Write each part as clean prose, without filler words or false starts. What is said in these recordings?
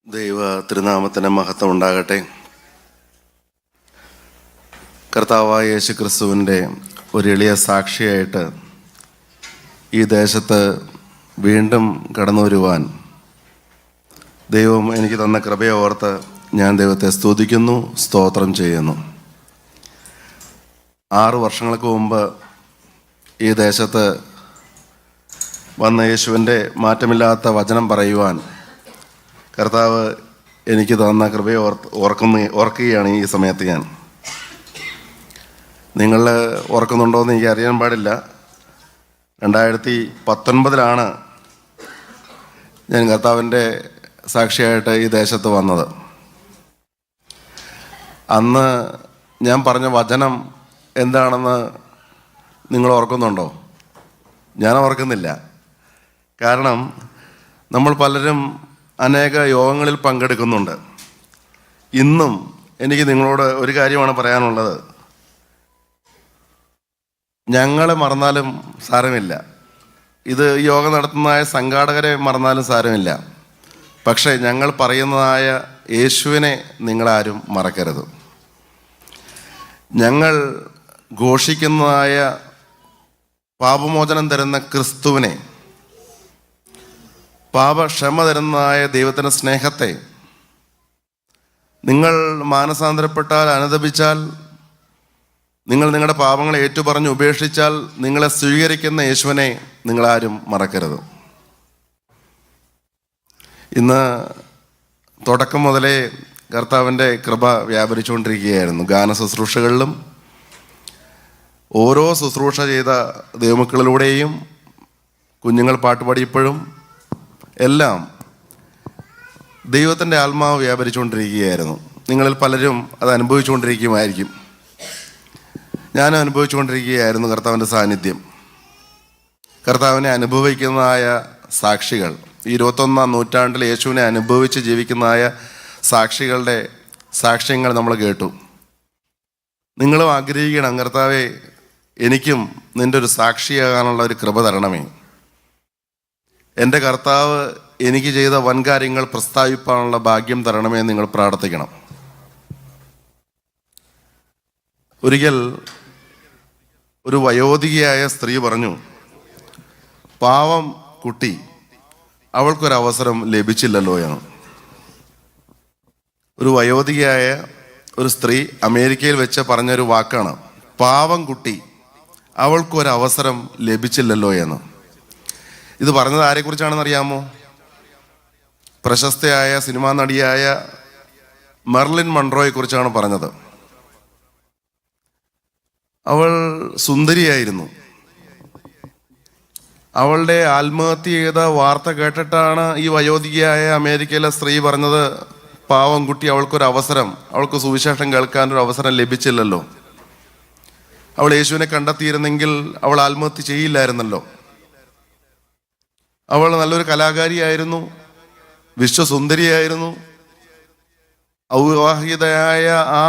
ദൈവ തിരുനാമത്തിന് മഹത്വം ഉണ്ടാകട്ടെ. കർത്താവായ യേശു ക്രിസ്തുവിൻ്റെ ഒരു എളിയ സാക്ഷിയായിട്ട് ഈ ദേശത്ത് വീണ്ടും കടന്നു വരുവാൻ ദൈവം എനിക്ക് തന്ന കൃപയെ ഓർത്ത് ഞാൻ ദൈവത്തെ സ്തുതിക്കുന്നു, സ്തോത്രം ചെയ്യുന്നു. 6 വർഷങ്ങൾക്ക് മുമ്പ് ഈ ദേശത്ത് വന്ന യേശുവിൻ്റെ മാറ്റമില്ലാത്ത വചനം പറയുവാൻ കർത്താവ് എനിക്ക് തന്ന കൃപയെ ഓർക്കുകയാണ് ഈ സമയത്ത്. നിങ്ങൾ ഓർക്കുന്നുണ്ടോ എന്ന് എനിക്ക് അറിയാൻ പാടില്ല. 2019 ഞാൻ കർത്താവിൻ്റെ സാക്ഷിയായിട്ട് ഈ ദേശത്ത് വന്നത്. അന്ന് ഞാൻ പറഞ്ഞ വചനം എന്താണെന്ന് നിങ്ങൾ ഓർക്കുന്നുണ്ടോ? ഞാൻ ഓർക്കുന്നില്ല. കാരണം നമ്മൾ പലരും അനേക യോഗങ്ങളിൽ പങ്കെടുക്കുന്നുണ്ട്. ഇന്നും എനിക്ക് നിങ്ങളോട് ഒരു കാര്യമാണ് പറയാനുള്ളത്. ഞങ്ങളെ മറന്നാലും സാരമില്ല, ഇത് യോഗം നടത്തുന്നതായ സംഘാടകരെ മറന്നാലും സാരമില്ല. പക്ഷേ ഞങ്ങൾ പറയുന്നതായ യേശുവിനെ നിങ്ങളാരും മറക്കരുത്. ഞങ്ങൾ ഘോഷിക്കുന്നതായ പാപമോചനം തരുന്ന ക്രിസ്തുവിനെ, പാപക്ഷമ തരുന്നതായ ദൈവത്തിൻ്റെ സ്നേഹത്തെ, നിങ്ങൾ മാനസാന്തരപ്പെട്ടാൽ, അനുതപിച്ചാൽ, നിങ്ങൾ നിങ്ങളുടെ പാപങ്ങളെ ഏറ്റുപറഞ്ഞ് ഉപേക്ഷിച്ചാൽ നിങ്ങളെ സ്വീകരിക്കുന്ന യേശുവിനെ നിങ്ങളാരും മറക്കരുത്. ഇന്ന് തുടക്കം മുതലേ കർത്താവിൻ്റെ കൃപ വ്യാപരിച്ചുകൊണ്ടിരിക്കുകയായിരുന്നു. ഗാന ശുശ്രൂഷകളിലും ഓരോ ശുശ്രൂഷ ചെയ്ത ദൈവമക്കളിലൂടെയും കുഞ്ഞുങ്ങൾ പാട്ടുപാടിയപ്പോഴും എല്ലാം ദൈവത്തിൻ്റെ ആത്മാവ് വ്യാപരിച്ചുകൊണ്ടിരിക്കുകയായിരുന്നു. നിങ്ങളിൽ പലരും അത് അനുഭവിച്ചുകൊണ്ടിരിക്കുമായിരിക്കും. ഞാനും അനുഭവിച്ചുകൊണ്ടിരിക്കുകയായിരുന്നു കർത്താവിൻ്റെ സാന്നിധ്യം. കർത്താവിനെ അനുഭവിക്കുന്നതായ സാക്ഷികൾ, ഈ 21-ാം നൂറ്റാണ്ടിൽ യേശുവിനെ അനുഭവിച്ച് ജീവിക്കുന്നതായ സാക്ഷികളുടെ സാക്ഷ്യങ്ങൾ നമ്മൾ കേട്ടു. നിങ്ങളും ആഗ്രഹിക്കണം, കർത്താവെ എനിക്കും നിൻ്റെ ഒരു സാക്ഷിയാകാനുള്ള ഒരു കൃപ തരണമേ. എൻ്റെ കർത്താവ് എനിക്ക് ചെയ്ത വൻകാര്യങ്ങൾ പ്രസ്താവിപ്പാനുള്ള ഭാഗ്യം തരണമേ എന്ന് നിങ്ങൾ പ്രാർത്ഥിക്കണം. ഒരിക്കൽ ഒരു വയോധികയായ സ്ത്രീ പറഞ്ഞു, പാവം കുട്ടി, അവൾക്കൊരവസരം ലഭിച്ചില്ലല്ലോ എന്ന്. ഒരു വയോധികയായ ഒരു സ്ത്രീ അമേരിക്കയിൽ വെച്ച് പറഞ്ഞൊരു വാക്കാണ്, പാവം കുട്ടി, അവൾക്കൊരവസരം ലഭിച്ചില്ലല്ലോ എന്ന്. ഇത് പറഞ്ഞത് ആരെക്കുറിച്ചാണെന്ന് അറിയാമോ? പ്രശസ്തയായ സിനിമാ നടിയായ മെർലിൻ മൺറോയെ കുറിച്ചാണ് പറഞ്ഞത്. അവൾ സുന്ദരിയായിരുന്നു. അവളുടെ ആത്മഹത്യ ചെയ്ത വാർത്ത കേട്ടിട്ടാണ് ഈ വയോധികയായ അമേരിക്കയിലെ സ്ത്രീ പറഞ്ഞത്, പാവം കുട്ടി, അവൾക്കൊരവസരം, അവൾക്ക് സുവിശേഷം കേൾക്കാനൊരു അവസരം ലഭിച്ചില്ലല്ലോ. അവൾ യേശുവിനെ കണ്ടെത്തിയിരുന്നെങ്കിൽ അവൾ ആത്മഹത്യ ചെയ്യില്ലായിരുന്നല്ലോ. അവൾ നല്ലൊരു കലാകാരിയായിരുന്നു, വിശ്വസുന്ദരിയായിരുന്നു. അവിവാഹിതയായ ആ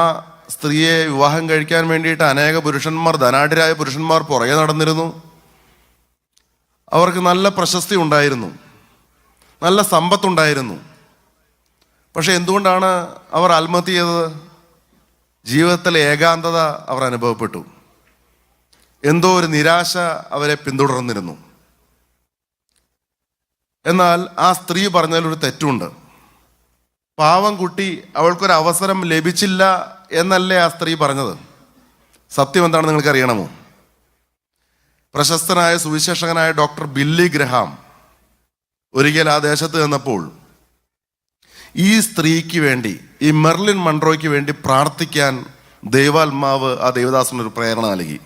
സ്ത്രീയെ വിവാഹം കഴിക്കാൻ വേണ്ടിയിട്ട് അനേക പുരുഷന്മാർ, ധനാഢ്യരായ പുരുഷന്മാർ പുറകെ നടന്നിരുന്നു. അവർക്ക് നല്ല പ്രശസ്തി ഉണ്ടായിരുന്നു, നല്ല സമ്പത്തുണ്ടായിരുന്നു. പക്ഷെ എന്തുകൊണ്ടാണ് അവർ ആത്മഹത്യ ചെയ്തത്? ജീവിതത്തിലെ ഏകാന്തത അവർ അനുഭവപ്പെട്ടു. എന്തോ ഒരു നിരാശ അവരെ പിന്തുടർന്നിരുന്നു. എന്നാൽ ആ സ്ത്രീ പറഞ്ഞതിലൊരു തെറ്റുണ്ട്. പാവം കുട്ടി, അവൾക്കൊരവസരം ലഭിച്ചില്ല എന്നല്ലേ ആ സ്ത്രീ പറഞ്ഞത്. സത്യം എന്താണെന്ന് നിങ്ങൾക്ക് അറിയണമോ? പ്രശസ്തനായ സുവിശേഷകനായ ഡോക്ടർ ബില്ലി ഗ്രഹാം ഒരിക്കൽ ആ ദേശത്ത് നിന്നപ്പോൾ ഈ സ്ത്രീക്ക് വേണ്ടി, ഈ മെർലിൻ മൺറോയ്ക്ക് വേണ്ടി പ്രാർത്ഥിക്കാൻ ദൈവാത്മാവ് ആ ദേവദാസനൊരു പ്രേരണ നൽകി.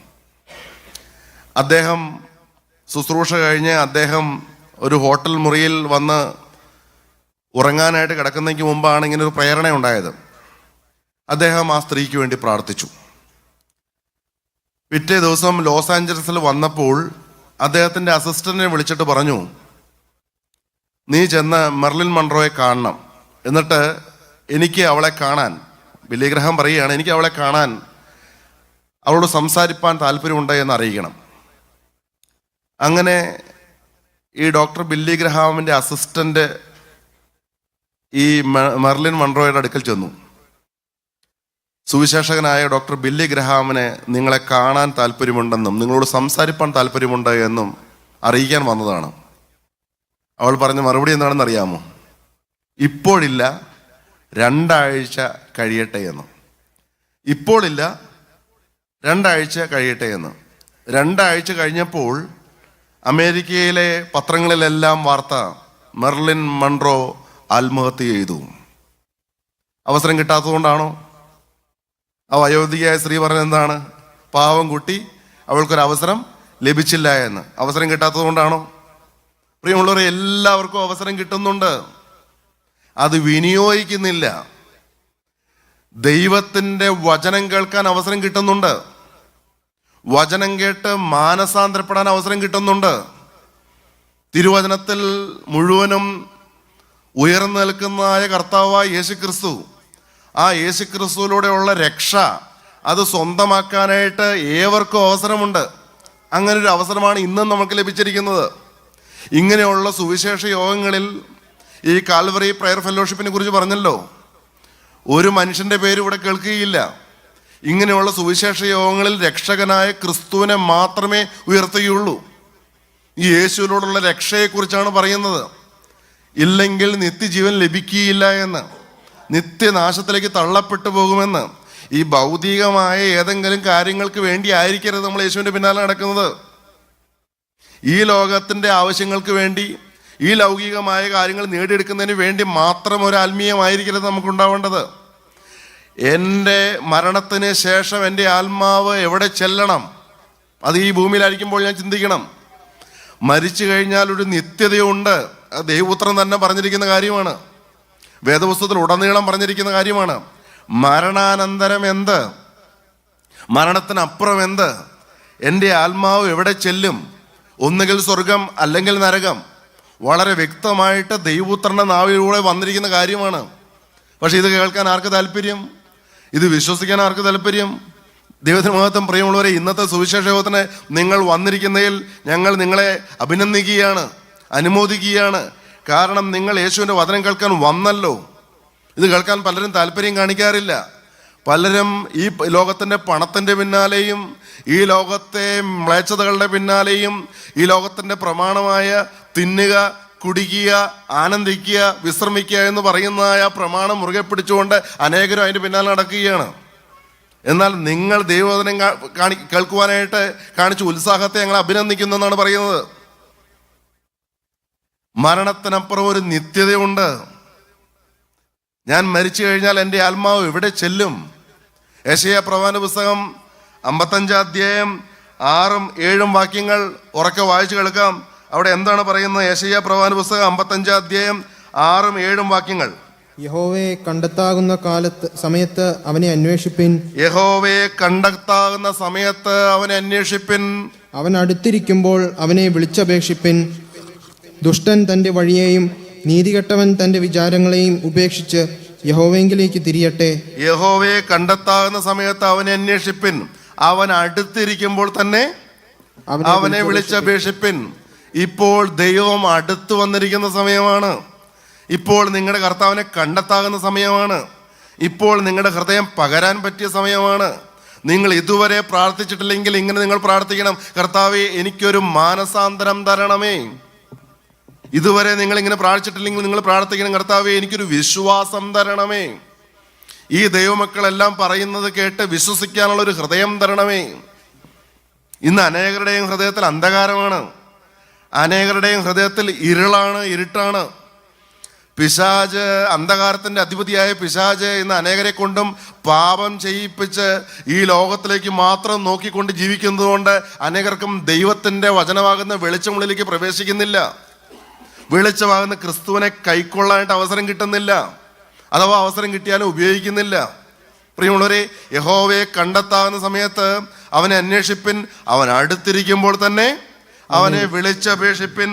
അദ്ദേഹം ശുശ്രൂഷ കഴിഞ്ഞ് അദ്ദേഹം ഒരു ഹോട്ടൽ മുറിയിൽ വന്ന് ഉറങ്ങാനായിട്ട് കിടക്കുന്നതിന് മുമ്പാണ് ഇങ്ങനെ ഒരു പ്രേരണ ഉണ്ടായത്. അദ്ദേഹം ആ സ്ത്രീക്ക് വേണ്ടി പ്രാർത്ഥിച്ചു. പിറ്റേ ദിവസം ലോസ് ആഞ്ചലസിൽ വന്നപ്പോൾ അദ്ദേഹത്തിൻ്റെ അസിസ്റ്റന്റിനെ വിളിച്ചിട്ട് പറഞ്ഞു, നീ ചെന്ന് മെർലിൻ മൺറോയെ കാണണം, എന്നിട്ട് എനിക്ക് അവളെ കാണാൻ, ബില്ലി ഗ്രഹാം പറയുകയാണ്, എനിക്ക് അവളെ കാണാൻ, അവളോട് സംസാരിപ്പാൻ താല്പര്യമുണ്ട് എന്ന് അറിയിക്കണം. അങ്ങനെ ഈ ഡോക്ടർ ബില്ലി ഗ്രഹാമിൻ്റെ അസിസ്റ്റന്റ് ഈ മെർലിൻ മൺറോയുടെ അടുക്കൽ ചെന്നു. സുവിശേഷകനായ ഡോക്ടർ ബില്ലി ഗ്രഹാമിനെ നിങ്ങളെ കാണാൻ താല്പര്യമുണ്ടെന്നും നിങ്ങളോട് സംസാരിപ്പാൻ താല്പര്യമുണ്ട് എന്നും അറിയിക്കാൻ വന്നതാണ്. അവൾ പറഞ്ഞ മറുപടി എന്താണെന്ന് അറിയാമോ? ഇപ്പോഴില്ല, 2 ആഴ്ച കഴിയട്ടെ എന്ന്. ഇപ്പോഴില്ല, 2 ആഴ്ച കഴിയട്ടെ എന്ന്. 2 ആഴ്ച കഴിഞ്ഞപ്പോൾ അമേരിക്കയിലെ പത്രങ്ങളിലെല്ലാം വാർത്ത, മെർലിൻ മൺറോ ആത്മഹത്യ ചെയ്തു. അവസരം കിട്ടാത്തതുകൊണ്ടാണോ? ആ വയോധികയായ സ്ത്രീ പറഞ്ഞത് എന്താണ്? പാവം കുട്ടി, അവൾക്കൊരു അവസരം ലഭിച്ചില്ല എന്ന്. അവസരം കിട്ടാത്തത് കൊണ്ടാണോ? പ്രിയമുള്ളവരെ, എല്ലാവർക്കും അവസരം കിട്ടുന്നുണ്ട്, അത് വിനിയോഗിക്കുന്നില്ല. ദൈവത്തിൻ്റെ വചനം കേൾക്കാൻ അവസരം കിട്ടുന്നുണ്ട്, വചനം കേട്ട് മാനസാന്തരപ്പെടാൻ അവസരം കിട്ടുന്നുണ്ട്. തിരുവചനത്തിൽ മുഴുവനും ഉയർന്നു നിൽക്കുന്നതായ കർത്താവായ യേശുക്രിസ്തു, ആ യേശുക്രിസ്തുവിലൂടെയുള്ള രക്ഷ അത് സ്വന്തമാക്കാനായിട്ട് ഏവർക്കും അവസരമുണ്ട്. അങ്ങനൊരു അവസരമാണ് ഇന്നും നമുക്ക് ലഭിച്ചിരിക്കുന്നത്. ഇങ്ങനെയുള്ള സുവിശേഷ യോഗങ്ങളിൽ ഈ കാൽവറി പ്രയർ ഫെലോഷിപ്പിനെ കുറിച്ച് പറഞ്ഞല്ലോ, ഒരു മനുഷ്യൻ്റെ പേര് ഇവിടെ കേൾക്കുകയില്ല. ഇങ്ങനെയുള്ള സുവിശേഷ യോഗങ്ങളിൽ രക്ഷകനായ ക്രിസ്തുവിനെ മാത്രമേ ഉയർത്തുകയുള്ളൂ. ഈ യേശുവിനോടുള്ള രക്ഷയെക്കുറിച്ചാണ് പറയുന്നത്. ഇല്ലെങ്കിൽ നിത്യജീവൻ ലഭിക്കുകയില്ല എന്ന്, നിത്യനാശത്തിലേക്ക് തള്ളപ്പെട്ടു പോകുമെന്ന്. ഈ ഭൗതികമായ ഏതെങ്കിലും കാര്യങ്ങൾക്ക് വേണ്ടി ആയിരിക്കരുത് നമ്മൾ യേശുവിൻ്റെ പിന്നാലെ നടക്കുന്നത്. ഈ ലോകത്തിൻ്റെ ആവശ്യങ്ങൾക്ക് വേണ്ടി, ഈ ലൗകികമായ കാര്യങ്ങൾ നേടിയെടുക്കുന്നതിന് വേണ്ടി മാത്രം ഒരു ആത്മീയമായിരിക്കരുത് നമുക്കുണ്ടാവേണ്ടത്. എൻ്റെ മരണത്തിന് ശേഷം എൻ്റെ ആത്മാവ് എവിടെ ചെല്ലണം? അത് ഈ ഭൂമിയിലായിരിക്കുമ്പോൾ ഞാൻ ചിന്തിക്കണം. മരിച്ചു കഴിഞ്ഞാൽ ഒരു നിത്യതയുണ്ട്. അത് ദൈവപുത്രൻ തന്നെ പറഞ്ഞിരിക്കുന്ന കാര്യമാണ്, വേദപുസ്തകത്തിൽ ഉടനീളം പറഞ്ഞിരിക്കുന്ന കാര്യമാണ്. മരണാനന്തരം എന്ത്? മരണത്തിനപ്പുറം എന്ത്? എൻ്റെ ആത്മാവ് എവിടെ ചെല്ലും? ഒന്നുകിൽ സ്വർഗം, അല്ലെങ്കിൽ നരകം. വളരെ വ്യക്തമായിട്ട് ദൈവപുത്രൻ്റെ നാവിലൂടെ വന്നിരിക്കുന്ന കാര്യമാണ്. പക്ഷെ ഇത് കേൾക്കാൻ ആർക്ക് താല്പര്യം? ഇത് വിശ്വസിക്കാൻ ആർക്ക് താല്പര്യം? ദൈവത്തിന് മഹത്വം. പ്രിയമുള്ളവരെ, ഇന്നത്തെ സുവിശേഷ യോഗത്തിന് നിങ്ങൾ വന്നിരിക്കുന്നതിൽ ഞങ്ങൾ നിങ്ങളെ അഭിനന്ദിക്കുകയാണ്, അനുമോദിക്കുകയാണ്. കാരണം നിങ്ങൾ യേശുവിൻ്റെ വചനം കേൾക്കാൻ വന്നല്ലോ. ഇത് കേൾക്കാൻ പലരും താല്പര്യം കാണിക്കാറില്ല. പലരും ഈ ലോകത്തിൻ്റെ പണത്തിൻ്റെ പിന്നാലെയും, ഈ ലോകത്തെ മ്ലേച്ഛതകളുടെ പിന്നാലെയും, ഈ ലോകത്തിൻ്റെ പ്രമാണമായ തിന്നുക, കുടിക്കുക, ആനന്ദിക്കുക, വിശ്രമിക്കുക എന്ന് പറയുന്നതായ പ്രമാണം മുറുകെ പിടിച്ചുകൊണ്ട് അനേകരും അതിൻ്റെ പിന്നാലെ നടക്കുകയാണ്. എന്നാൽ നിങ്ങൾ ദൈവവചനം കേൾക്കുവാനായിട്ട് കാണിച്ച ഉത്സാഹത്തെ ഞങ്ങൾ അഭിനന്ദിക്കുന്നു എന്നാണ് പറയുന്നത്. മരണത്തിനപ്പുറം ഒരു നിത്യതയുണ്ട്. ഞാൻ മരിച്ചു കഴിഞ്ഞാൽ എൻ്റെ ആത്മാവ് എവിടെ ചെല്ലും? യെശയ്യാ പ്രവാചകന്റെ പുസ്തകം 55 അധ്യായം 6, 7 വാക്യങ്ങൾ ഉറക്കെ വായിച്ചു കേൾക്കാം. അവിടെ എന്താണ് പറയുന്നത്? യെശയ്യാ പ്രവാചകന്റെ പുസ്തകം 55 അധ്യായം 6, 7 വാക്യങ്ങൾ. യഹോവയെ കണ്ടെത്താകുന്ന സമയത്ത് അവനെ അന്വേഷിപ്പിൻ. യഹോവയെ കണ്ടെത്താകുന്ന സമയത്ത് അവനെ അന്വേഷിപ്പിൻ. അവൻ അടുത്തിരിക്കുമ്പോൾ അവനെ വിളിച്ചപേക്ഷിപ്പിൻ. ദുഷ്ടൻ തൻ്റെ വഴിയെയും നീതികെട്ടവൻ തൻ്റെ വിചാരങ്ങളെയും ഉപേക്ഷിച്ച് യഹോവയെങ്കിലേക്ക് തിരിയട്ടെ. യഹോവയെ കണ്ടെത്താകുന്ന സമയത്ത് അവനെ അന്വേഷിപ്പിൻ. അവൻ അടുത്തിരിക്കുമ്പോൾ തന്നെ അവനെ വിളിച്ചപേക്ഷിപ്പിൻ. ഇപ്പോൾ ദൈവം അടുത്ത് വന്നിരിക്കുന്ന സമയമാണ്. ഇപ്പോൾ നിങ്ങളുടെ കർത്താവിനെ കണ്ടെത്താകുന്ന സമയമാണ്. ഇപ്പോൾ നിങ്ങളുടെ ഹൃദയം പകരാൻ പറ്റിയ സമയമാണ്. നിങ്ങൾ ഇതുവരെ പ്രാർത്ഥിച്ചിട്ടില്ലെങ്കിൽ ഇങ്ങനെ നിങ്ങൾ പ്രാർത്ഥിക്കണം: കർത്താവേ, എനിക്കൊരു മാനസാന്തരം തരണമേ. ഇതുവരെ നിങ്ങൾ ഇങ്ങനെ പ്രാർത്ഥിച്ചിട്ടില്ലെങ്കിൽ നിങ്ങൾ പ്രാർത്ഥിക്കണം: കർത്താവേ, എനിക്കൊരു വിശ്വാസം തരണമേ. ഈ ദൈവമക്കളെല്ലാം പറയുന്നത് കേട്ട് വിശ്വസിക്കാനുള്ളൊരു ഹൃദയം തരണമേ. ഇന്ന് അനേകരുടെയും ഹൃദയത്തിൽ അന്ധകാരമാണ്, അനേകരുടെയും ഹൃദയത്തിൽ ഇരുട്ടാണ്. പിശാച്, അന്ധകാരത്തിൻ്റെ അധിപതിയായ പിശാച് ഇന്ന് അനേകരെ കൊണ്ടും പാപം ചെയ്യിപ്പിച്ച് ഈ ലോകത്തിലേക്ക് മാത്രം നോക്കിക്കൊണ്ട് ജീവിക്കുന്നത് കൊണ്ട് അനേകർക്കും ദൈവത്തിൻ്റെ വചനമാകുന്ന വെളിച്ചമുള്ളിലേക്ക് പ്രവേശിക്കുന്നില്ല. വെളിച്ചമാകുന്ന ക്രിസ്തുവിനെ കൈക്കൊള്ളാനായിട്ട് അവസരം കിട്ടുന്നില്ല, അഥവാ അവസരം കിട്ടിയാലും ഉപയോഗിക്കുന്നില്ല. പ്രിയമുള്ളവരെ, യഹോവയെ കണ്ടെത്താവുന്ന സമയത്ത് അവനെ അന്വേഷിപ്പിൻ. അവൻ അടുത്തിരിക്കുമ്പോൾ തന്നെ അവനെ വിളിച്ചപേക്ഷിപ്പിൻ.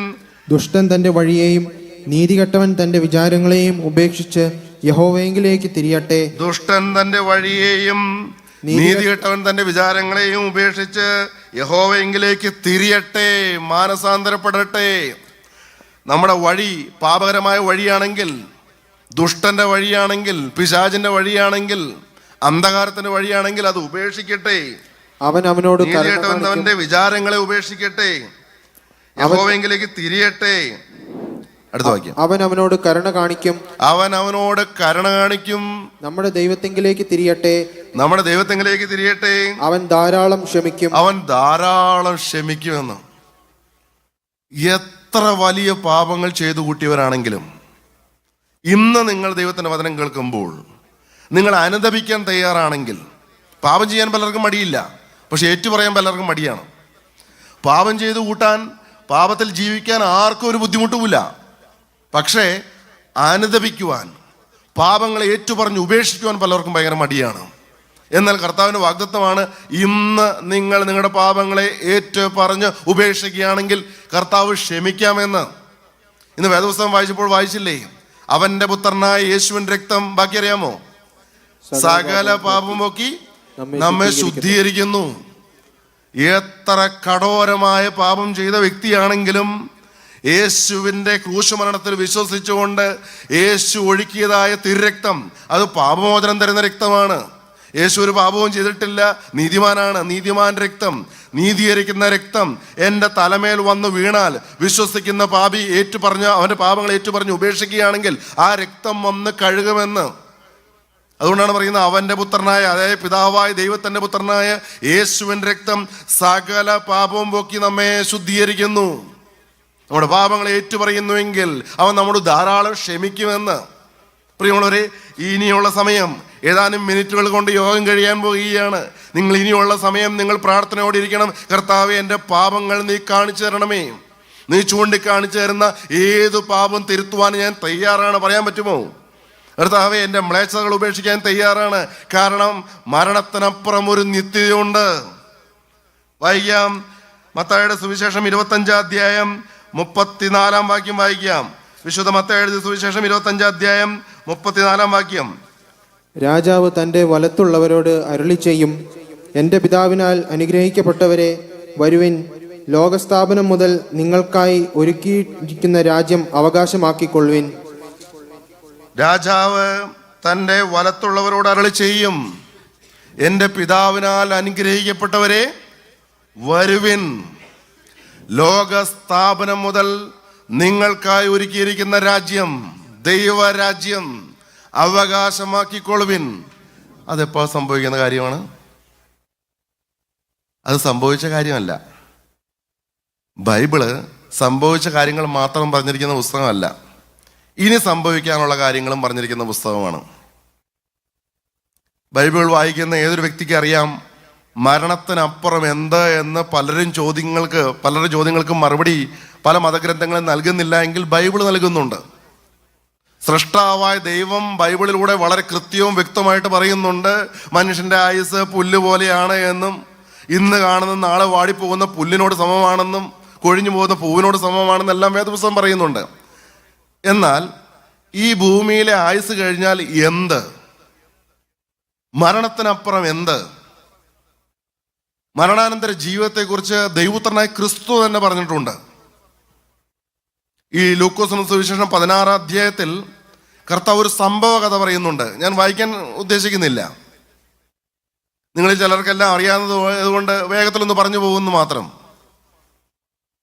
ദുഷ്ടൻ തൻ്റെ വഴിയെയും നീതികെട്ടവൻ തൻ്റെ വിചാരങ്ങളെയും ഉപേക്ഷിച്ച് യഹോവയെങ്കിലേക്ക് തിരിയട്ടെ. ദുഷ്ടൻ തൻ്റെ വഴിയെയും നീതികെട്ടവൻ തൻ്റെ വിചാരങ്ങളെയും ഉപേക്ഷിച്ച് യഹോവയെങ്കിലേക്ക് തിരിയട്ടെ, മാനസാന്തരപ്പെടട്ടെ. നമ്മുടെ വഴി പാപകരമായ വഴിയാണെങ്കിൽ, ദുഷ്ടന്റെ വഴിയാണെങ്കിൽ, പിശാചിന്റെ വഴിയാണെങ്കിൽ, അന്ധകാരത്തിന്റെ വഴിയാണെങ്കിൽ അത് ഉപേക്ഷിക്കട്ടെ. അവൻ അവനോട് കരുണ നീതികെട്ടവൻ അവന്റെ വിചാരങ്ങളെ ഉപേക്ഷിക്കട്ടെ, യഹോവയെങ്കിലേക്ക് തിരിയട്ടെ. അടുത്ത വാക്യം. അവൻ അവനോട് കരുണ കാണിക്കും. അവൻ അവനോട് കരുണ കാണിക്കും. നമ്മുടെ ദൈവത്തെങ്കിലേക്ക് തിരിയട്ടെ. നമ്മുടെ ദൈവത്തെങ്കിലേക്ക് തിരിയട്ടെ. അവൻ ധാരാളം ക്ഷമിക്കും. അവൻ ധാരാളം ക്ഷമിക്കുമെന്ന്. എത്ര വലിയ പാപങ്ങൾ ചെയ്തു കൂട്ടിയവരാണെങ്കിലും ഇന്ന് നിങ്ങൾ ദൈവത്തിന്റെ വചനം കേൾക്കുമ്പോൾ നിങ്ങൾ അനുദപിക്കാൻ തയ്യാറാണെങ്കിൽ, പാപം ചെയ്യാൻ പലർക്കും മടിയില്ല, പക്ഷെ ഏറ്റുപറയാൻ പലർക്കും മടിയാണ്. പാപം ചെയ്തു കൂട്ടാൻ, പാപത്തിൽ ജീവിക്കാൻ ആർക്കും ഒരു ബുദ്ധിമുട്ടുമില്ല. പക്ഷേ അനുദപിക്കുവാൻ, പാപങ്ങളെ ഏറ്റുപറഞ്ഞ് ഉപേക്ഷിക്കുവാൻ പലർക്കും ഭയങ്കര മടിയാണ്. എന്നാൽ കർത്താവിൻ്റെ വാഗ്ദത്തമാണ്, ഇന്ന് നിങ്ങൾ നിങ്ങളുടെ പാപങ്ങളെ ഏറ്റുപറഞ്ഞ് ഉപേക്ഷിക്കുകയാണെങ്കിൽ കർത്താവ് ക്ഷമിക്കാമെന്ന്. ഇന്ന് വേദപുസ്തകം വായിച്ചപ്പോൾ വായിച്ചില്ലേ, അവന്റെ പുത്രനായ യേശുവിന്റെ രക്തം, ബാക്കി അറിയാമോ, സകല പാപമൊക്കെ നമ്മെ ശുദ്ധീകരിക്കുന്നു. എത്ര കഠോരമായ പാപം ചെയ്ത വ്യക്തിയാണെങ്കിലും യേശുവിൻ്റെ ക്രൂശുമരണത്തിൽ വിശ്വസിച്ചുകൊണ്ട് യേശു ഒഴുക്കിയതായ തിരുരക്തം അത് പാപമോചനം തരുന്ന രക്തമാണ്. യേശു ഒരു പാപവും ചെയ്തിട്ടില്ല, നീതിമാനാണ്. നീതിമാൻ രക്തം, നീതീകരിക്കുന്ന രക്തം എൻ്റെ തലമേൽ വന്നു വീണാൽ വിശ്വസിക്കുന്ന പാപി ഏറ്റുപറഞ്ഞ് അവൻ്റെ പാപങ്ങൾ ഏറ്റുപറഞ്ഞ് ഉപേക്ഷിക്കുകയാണെങ്കിൽ ആ രക്തം വന്ന് കഴുകുമെന്ന്. അതുകൊണ്ടാണ് പറയുന്നത്, അവൻ്റെ പുത്രനായ, അതായത് പിതാവായ ദൈവത്തിൻ്റെ പുത്രനായ യേശുവിൻ്റെ രക്തം സകല പാപവും പോക്കി നമ്മെ ശുദ്ധീകരിക്കുന്നു. നമ്മുടെ പാപങ്ങൾ ഏറ്റുപറയുന്നുവെങ്കിൽ അവൻ നമ്മോട് ധാരാളം ക്ഷമിക്കുമെന്ന്. പ്രിയമുള്ളവരെ, ഇനിയുള്ള സമയം ഏതാനും മിനിറ്റുകൾ കൊണ്ട് യോഗം കഴിയാൻ പോകുകയാണ്. നിങ്ങൾ ഇനിയുള്ള സമയം നിങ്ങൾ പ്രാർത്ഥനയോടെ ഇരിക്കണം. കർത്താവേ, എൻ്റെ പാപങ്ങൾ നീ കാണിച്ചു തരണമേ. നീ ചൂണ്ടിക്കാണിച്ചു തരുന്ന ഏതു പാപം തിരുത്തുവാൻ ഞാൻ തയ്യാറാണ്. പറയാൻ പറ്റുമോ? കർത്താവേ, എൻ്റെ മ്ലേച്ഛതകൾ ഉപേക്ഷിക്കാൻ തയ്യാറാണ്. കാരണം മരണത്തിനപ്പുറം ഒരു നിത്യതയുണ്ട്. വായിക്കാം, മത്തായിയുടെ സുവിശേഷം 25-ാം അധ്യായം 34-ാം വാക്യം വായിക്കാം. വിശുദ്ധ മത്തായി എഴുതിയ സുവിശേഷം 25-ാം അധ്യായം 34-ാം വാക്യം. രാജാവ് തൻ്റെ വലത്തുള്ളവരോട് അരുളി ചെയ്യും, എൻ്റെ പിതാവിനാൽ അനുഗ്രഹിക്കപ്പെട്ടവരെ, വരുവിൻ, ലോകസ്ഥാപനം മുതൽ നിങ്ങൾക്കായി ഒരുക്കിയിരിക്കുന്ന രാജ്യം അവകാശമാക്കിക്കൊള്ളുവിൻ. രാജാവ് തൻ്റെ വലത്തുള്ളവരോട് അരുളി ചെയ്യും, എൻ്റെ പിതാവിനാൽ അനുഗ്രഹിക്കപ്പെട്ടവരെ, വരുവിൻ, ലോകസ്ഥാപനം മുതൽ നിങ്ങൾക്കായി ഒരുക്കിയിരിക്കുന്ന രാജ്യം, ദൈവരാജ്യം അവകാശമാക്കിക്കൊള്ളുവിൻ. അതെപ്പോൾ സംഭവിക്കുന്ന കാര്യമാണ്? അത് സംഭവിച്ച കാര്യമല്ല. ബൈബിള് സംഭവിച്ച കാര്യങ്ങൾ മാത്രം പറഞ്ഞിരിക്കുന്ന പുസ്തകമല്ല, ഇനി സംഭവിക്കാനുള്ള കാര്യങ്ങളും പറഞ്ഞിരിക്കുന്ന പുസ്തകമാണ്. ബൈബിൾ വായിക്കുന്ന ഏതൊരു വ്യക്തിക്ക് അറിയാം, മരണത്തിനപ്പുറം എന്ത് എന്ന് പലരുടെ ചോദ്യങ്ങൾക്ക് മറുപടി പല മതഗ്രന്ഥങ്ങളും നൽകുന്നില്ല എങ്കിൽ ബൈബിൾ നൽകുന്നുണ്ട്. സൃഷ്ടാവായ ദൈവം ബൈബിളിലൂടെ വളരെ കൃത്യവും വ്യക്തമായിട്ട് പറയുന്നുണ്ട്, മനുഷ്യന്റെ ആയുസ് പുല്ല് പോലെയാണ് എന്നും, ഇന്ന് കാണുന്ന നാളെ വാടിപ്പോകുന്ന പുല്ലിനോട് സമമാണെന്നും, കൊഴിഞ്ഞു പോകുന്ന പൂവിനോട് സമമാണെന്നെല്ലാം വേദപുസ്തകം പറയുന്നുണ്ട്. എന്നാൽ ഈ ഭൂമിയിലെ ആയുസ് കഴിഞ്ഞാൽ എന്ത്? മരണത്തിനപ്പുറം എന്ത്? മരണാനന്തര ജീവിതത്തെക്കുറിച്ച് ദൈവപുത്രനായ ക്രിസ്തു തന്നെ പറഞ്ഞിട്ടുണ്ട്. ഈ ലൂക്കോസ് സുവിശേഷം 16-ാം അധ്യായത്തിൽ കർത്താവ് ഒരു സംഭവ കഥ പറയുന്നുണ്ട്. ഞാൻ വായിക്കാൻ ഉദ്ദേശിക്കുന്നില്ല, നിങ്ങളിൽ ചിലർക്കെല്ലാം അറിയാവുന്നതുകൊണ്ട് വേഗത്തിലൊന്ന് പറഞ്ഞു പോകുന്നു മാത്രം.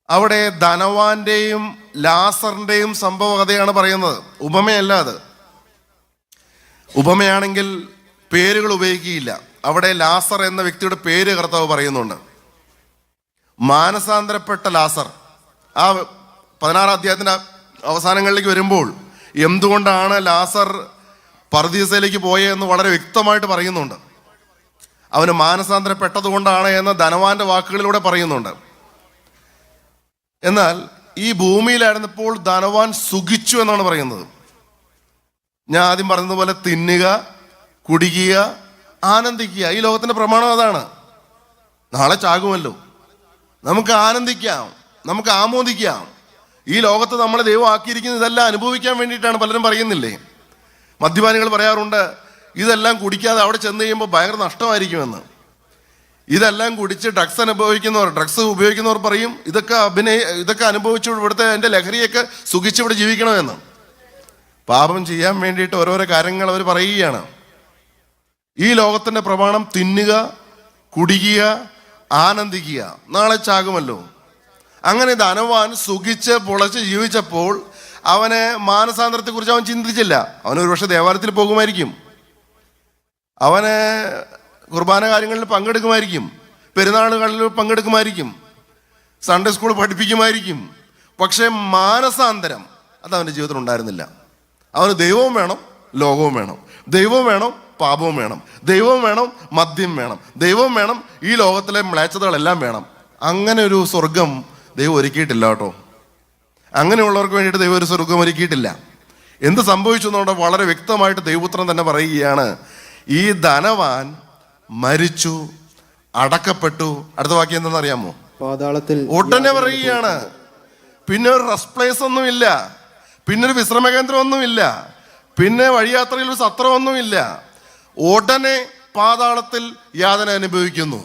അവിടെ ധനവാന്റെയും ലാസറിന്റെയും സംഭവ കഥയാണ് പറയുന്നത്, ഉപമയല്ല അത്. ഉപമയാണെങ്കിൽ പേരുകൾ ഉപയോഗിക്കുകയില്ല. അവിടെ ലാസർ എന്ന വ്യക്തിയുടെ പേര് കർത്താവ് പറയുന്നുണ്ട്. മാനസാന്തരപ്പെട്ട ലാസർ, ആ 16-ാം അധ്യായത്തിന്റെ അവസാനങ്ങളിലേക്ക് വരുമ്പോൾ എന്തുകൊണ്ടാണ് ലാസർ പർദീസയിലേക്ക് പോയെന്ന് വളരെ വ്യക്തമായിട്ട് പറയുന്നുണ്ട്. അവന് മാനസാന്തരപ്പെട്ടത് കൊണ്ടാണ് എന്ന് ധനവാന്റെ വാക്കുകളിലൂടെ പറയുന്നുണ്ട്. എന്നാൽ ഈ ഭൂമിയിലായിരുന്നപ്പോൾ ധനവാൻ സുഖിച്ചു എന്നാണ് പറയുന്നത്. ഞാൻ ആദ്യം പറഞ്ഞതുപോലെ തിന്നുക, കുടിക്കുക, ആനന്ദിക്കുക, ഈ ലോകത്തിന്റെ പ്രമാണം അതാണ്. നാളെ ചാകുമല്ലോ, നമുക്ക് ആനന്ദിക്കാം, നമുക്ക് ആമോദിക്കാം. ഈ ലോകത്ത് നമ്മളെ ദൈവം ആക്കിയിരിക്കുന്നത് ഇതെല്ലാം അനുഭവിക്കാൻ വേണ്ടിയിട്ടാണ്. പലരും പറയുന്നില്ലേ, മദ്യപാനികൾ പറയാറുണ്ട്, ഇതെല്ലാം കുടിക്കാതെ അവിടെ ചെന്ന് കഴിയുമ്പോൾ ഭയങ്കര നഷ്ടമായിരിക്കുമെന്ന്. ഇതെല്ലാം കുടിച്ച് ഡ്രഗ്സ് ഉപയോഗിക്കുന്നവർ പറയും, ഇതൊക്കെ അനുഭവിച്ചു ഇവിടുത്തെ എൻ്റെ ലഹരിയൊക്കെ സുഖിച്ച് ഇവിടെ ജീവിക്കണമെന്ന്. പാപം ചെയ്യാൻ വേണ്ടിയിട്ട് ഓരോരോ കാര്യങ്ങൾ അവർ പറയുകയാണ്. ഈ ലോകത്തിൻ്റെ പ്രമാണം തിന്നുക, കുടിക്കുക, ആനന്ദിക്കുക, നാളെ ചാകുമല്ലോ. അങ്ങനെ ധനവാൻ സുഖിച്ച് പൊളച്ച് ജീവിച്ചപ്പോൾ അവന് മാനസാന്തരത്തെക്കുറിച്ച് അവൻ ചിന്തിച്ചില്ല. അവൻ ഒരുപക്ഷെ ദേവാലയത്തിൽ പോകുമായിരിക്കും, അവന് കുർബാന കാര്യങ്ങളിൽ പങ്കെടുക്കുമായിരിക്കും, പെരുന്നാളുകളിൽ പങ്കെടുക്കുമായിരിക്കും, സൺഡേ സ്കൂൾ പഠിപ്പിക്കുമായിരിക്കും. പക്ഷേ മാനസാന്തരം അത് അവൻ്റെ ജീവിതത്തിൽ ഉണ്ടായിരുന്നില്ല. അവന് ദൈവവും വേണം, ലോകവും വേണം, ദൈവവും വേണം, പാപവും വേണം, ദൈവവും വേണം, മദ്യം വേണം, ദൈവവും വേണം, ഈ ലോകത്തിലെ മ്ലേച്ഛതകളെല്ലാം വേണം. അങ്ങനെ ഒരു സ്വർഗം ദൈവം ഒരുക്കിയിട്ടില്ല കേട്ടോ. അങ്ങനെയുള്ളവർക്ക് വേണ്ടിയിട്ട് ദൈവം ഒരു സ്വർഗം ഒരുക്കിയിട്ടില്ല. എന്ത് സംഭവിച്ചു എന്നുള്ളത് വളരെ വ്യക്തമായിട്ട് ദൈവപുത്രൻ തന്നെ പറയുകയാണ്. ഈ ധനവാൻ മരിച്ചു, അടക്കപ്പെട്ടു. അടുത്ത വാക്യം എന്താണെന്നറിയാമോ? പാതാളത്തിൽ ഉടനെ പറയുകയാണ്. പിന്നെ ഒരു റെസ്റ്റ് പ്ലേസ് ഒന്നുമില്ല, പിന്നെ ഒരു വിശ്രമ കേന്ദ്രം ഒന്നുമില്ല, പിന്നെ വഴിയാത്രയിൽ ഒരു സത്രമൊന്നുമില്ല. ഉടനെ പാതാളത്തിൽ യാതന അനുഭവിക്കുന്നു.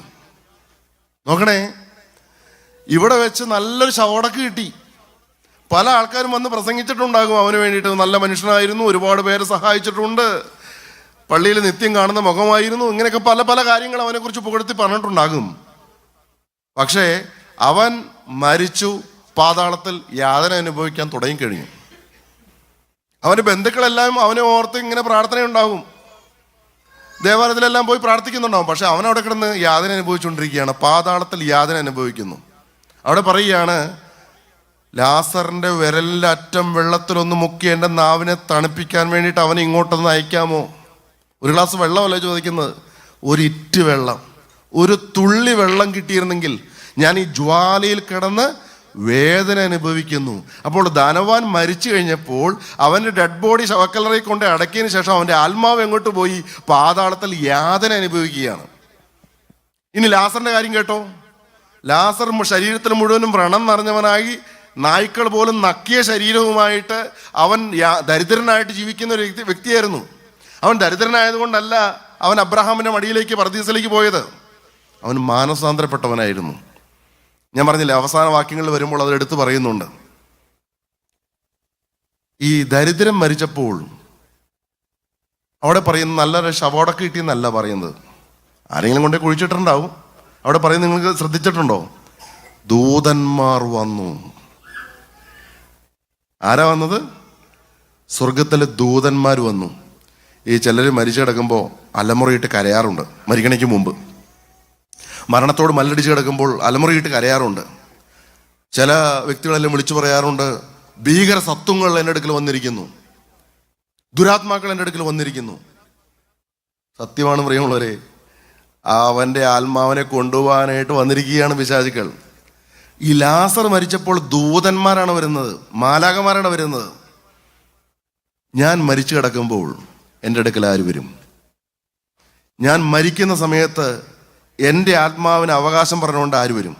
നോക്കണേ, ഇവിടെ വെച്ച് നല്ലൊരു ശവടക്ക് കിട്ടി. പല ആൾക്കാരും വന്ന് പ്രസംഗിച്ചിട്ടുണ്ടാകും അവന് വേണ്ടിയിട്ട്. നല്ല മനുഷ്യനായിരുന്നു, ഒരുപാട് പേരെ സഹായിച്ചിട്ടുണ്ട്, പള്ളിയിൽ നിത്യം കാണുന്ന മുഖമായിരുന്നു, ഇങ്ങനെയൊക്കെ പല പല കാര്യങ്ങൾ അവനെക്കുറിച്ച് പുകഴ്ത്തി പറഞ്ഞിട്ടുണ്ടാകും. പക്ഷേ അവൻ മരിച്ചു, പാതാളത്തിൽ യാതന അനുഭവിക്കാൻ തുടങ്ങിക്കഴിഞ്ഞു. അവൻ്റെ ബന്ധുക്കളെല്ലാം അവനെ ഓർത്ത് ഇങ്ങനെ പ്രാർത്ഥനയുണ്ടാകും, ദേവാലയത്തിലെല്ലാം പോയി പ്രാർത്ഥിക്കുന്നുണ്ടാവും. പക്ഷെ അവൻ അവിടെ കിടന്ന് യാതന അനുഭവിച്ചുകൊണ്ടിരിക്കുകയാണ്, പാതാളത്തിൽ യാതന അനുഭവിക്കുന്നു. അവിടെ പറയുകയാണ്, ലാസറിൻ്റെ വിരലിൻ്റെ അറ്റം വെള്ളത്തിലൊന്ന് മുക്കി എൻ്റെ നാവിനെ തണുപ്പിക്കാൻ വേണ്ടിയിട്ട് അവനെ ഇങ്ങോട്ടൊന്ന് അയക്കാമോ? ഒരു ഗ്ലാസ് വെള്ളമല്ല ചോദിക്കുന്നത്, ഒരു ഇറ്റ് വെള്ളം, ഒരു തുള്ളി വെള്ളം കിട്ടിയിരുന്നെങ്കിൽ ഞാൻ ഈ ജ്വാലയിൽ കിടന്ന് വേദന അനുഭവിക്കുന്നു. അപ്പോൾ ധനവാൻ മരിച്ചു കഴിഞ്ഞപ്പോൾ അവൻ്റെ ഡെഡ് ബോഡി ശവക്കല്ലറയിൽ കൊണ്ട് അടക്കിയതിന് ശേഷം അവൻ്റെ ആത്മാവ് എങ്ങോട്ട് പോയി? പാതാളത്തിൽ യാതന അനുഭവിക്കുകയാണ്. ഇനി ലാസറിൻ്റെ കാര്യം കേട്ടോ. ലാസർ ശരീരത്തിൽ മുഴുവനും വ്രണം നിറഞ്ഞവനായി, നായ്ക്കൾ പോലും നക്കിയ ശരീരവുമായിട്ട് അവൻ ദരിദ്രനായിട്ട് ജീവിക്കുന്ന ഒരു വ്യക്തിയായിരുന്നു. അവൻ ദരിദ്രനായതുകൊണ്ടല്ല അവൻ അബ്രഹാമിൻ്റെ മടിയിലേക്ക് പർദീസിലേക്ക് പോയത്, അവൻ മാനസാന്തരപ്പെട്ടവനായിരുന്നു. ഞാൻ പറഞ്ഞില്ലേ, അവസാന വാക്യങ്ങളിൽ വരുമ്പോൾ അത് എടുത്തു പറയുന്നുണ്ട്. ഈ ദരിദ്രൻ മരിച്ചപ്പോൾ അവിടെ പറയുന്നത് നല്ലൊരു ശവോടക്ക് കിട്ടിയെന്നല്ല പറയുന്നത്. ആരെങ്കിലും കൊണ്ടേ കുഴിച്ചിട്ടുണ്ടാവും. അവിടെ പറയുന്നത് നിങ്ങൾക്ക് ശ്രദ്ധിച്ചിട്ടുണ്ടോ? ദൂതന്മാർ വന്നു. ആരാ വന്നത്? സ്വർഗത്തിലെ ദൂതന്മാർ വന്നു. ഈ ചിലർ മരിച്ചു കിടക്കുമ്പോൾ അലമുറയിട്ട് കരയാറുണ്ട്. മരിക്കണയ്ക്ക് മുമ്പ് മരണത്തോട് മല്ലടിച്ച് കിടക്കുമ്പോൾ അലമുറയിട്ട് കരയാറുണ്ട്. ചില വ്യക്തികളെല്ലാം വിളിച്ചു പറയാറുണ്ട്, ഭീകര സത്വങ്ങൾ എൻ്റെ അടുക്കൽ വന്നിരിക്കുന്നു, ദുരാത്മാക്കൾ എൻ്റെ അടുക്കൽ വന്നിരിക്കുന്നു. സത്യമാണ് പ്രിയമുള്ളവരെ, അവൻ്റെ ആത്മാവിനെ കൊണ്ടുപോകാനായിട്ട് വന്നിരിക്കുകയാണ് പിശാചുക്കൾ. ഈ ലാസർ മരിച്ചപ്പോൾ ദൂതന്മാരാണ് വരുന്നത്, മാലാഖമാരാണ് വരുന്നത്. ഞാൻ മരിച്ചു കിടക്കുമ്പോൾ എൻ്റെ അടുക്കൽ ആര് വരും? ഞാൻ മരിക്കുന്ന സമയത്ത് എൻ്റെ ആത്മാവിന് അവകാശം പറഞ്ഞുകൊണ്ട് ആര് വരും?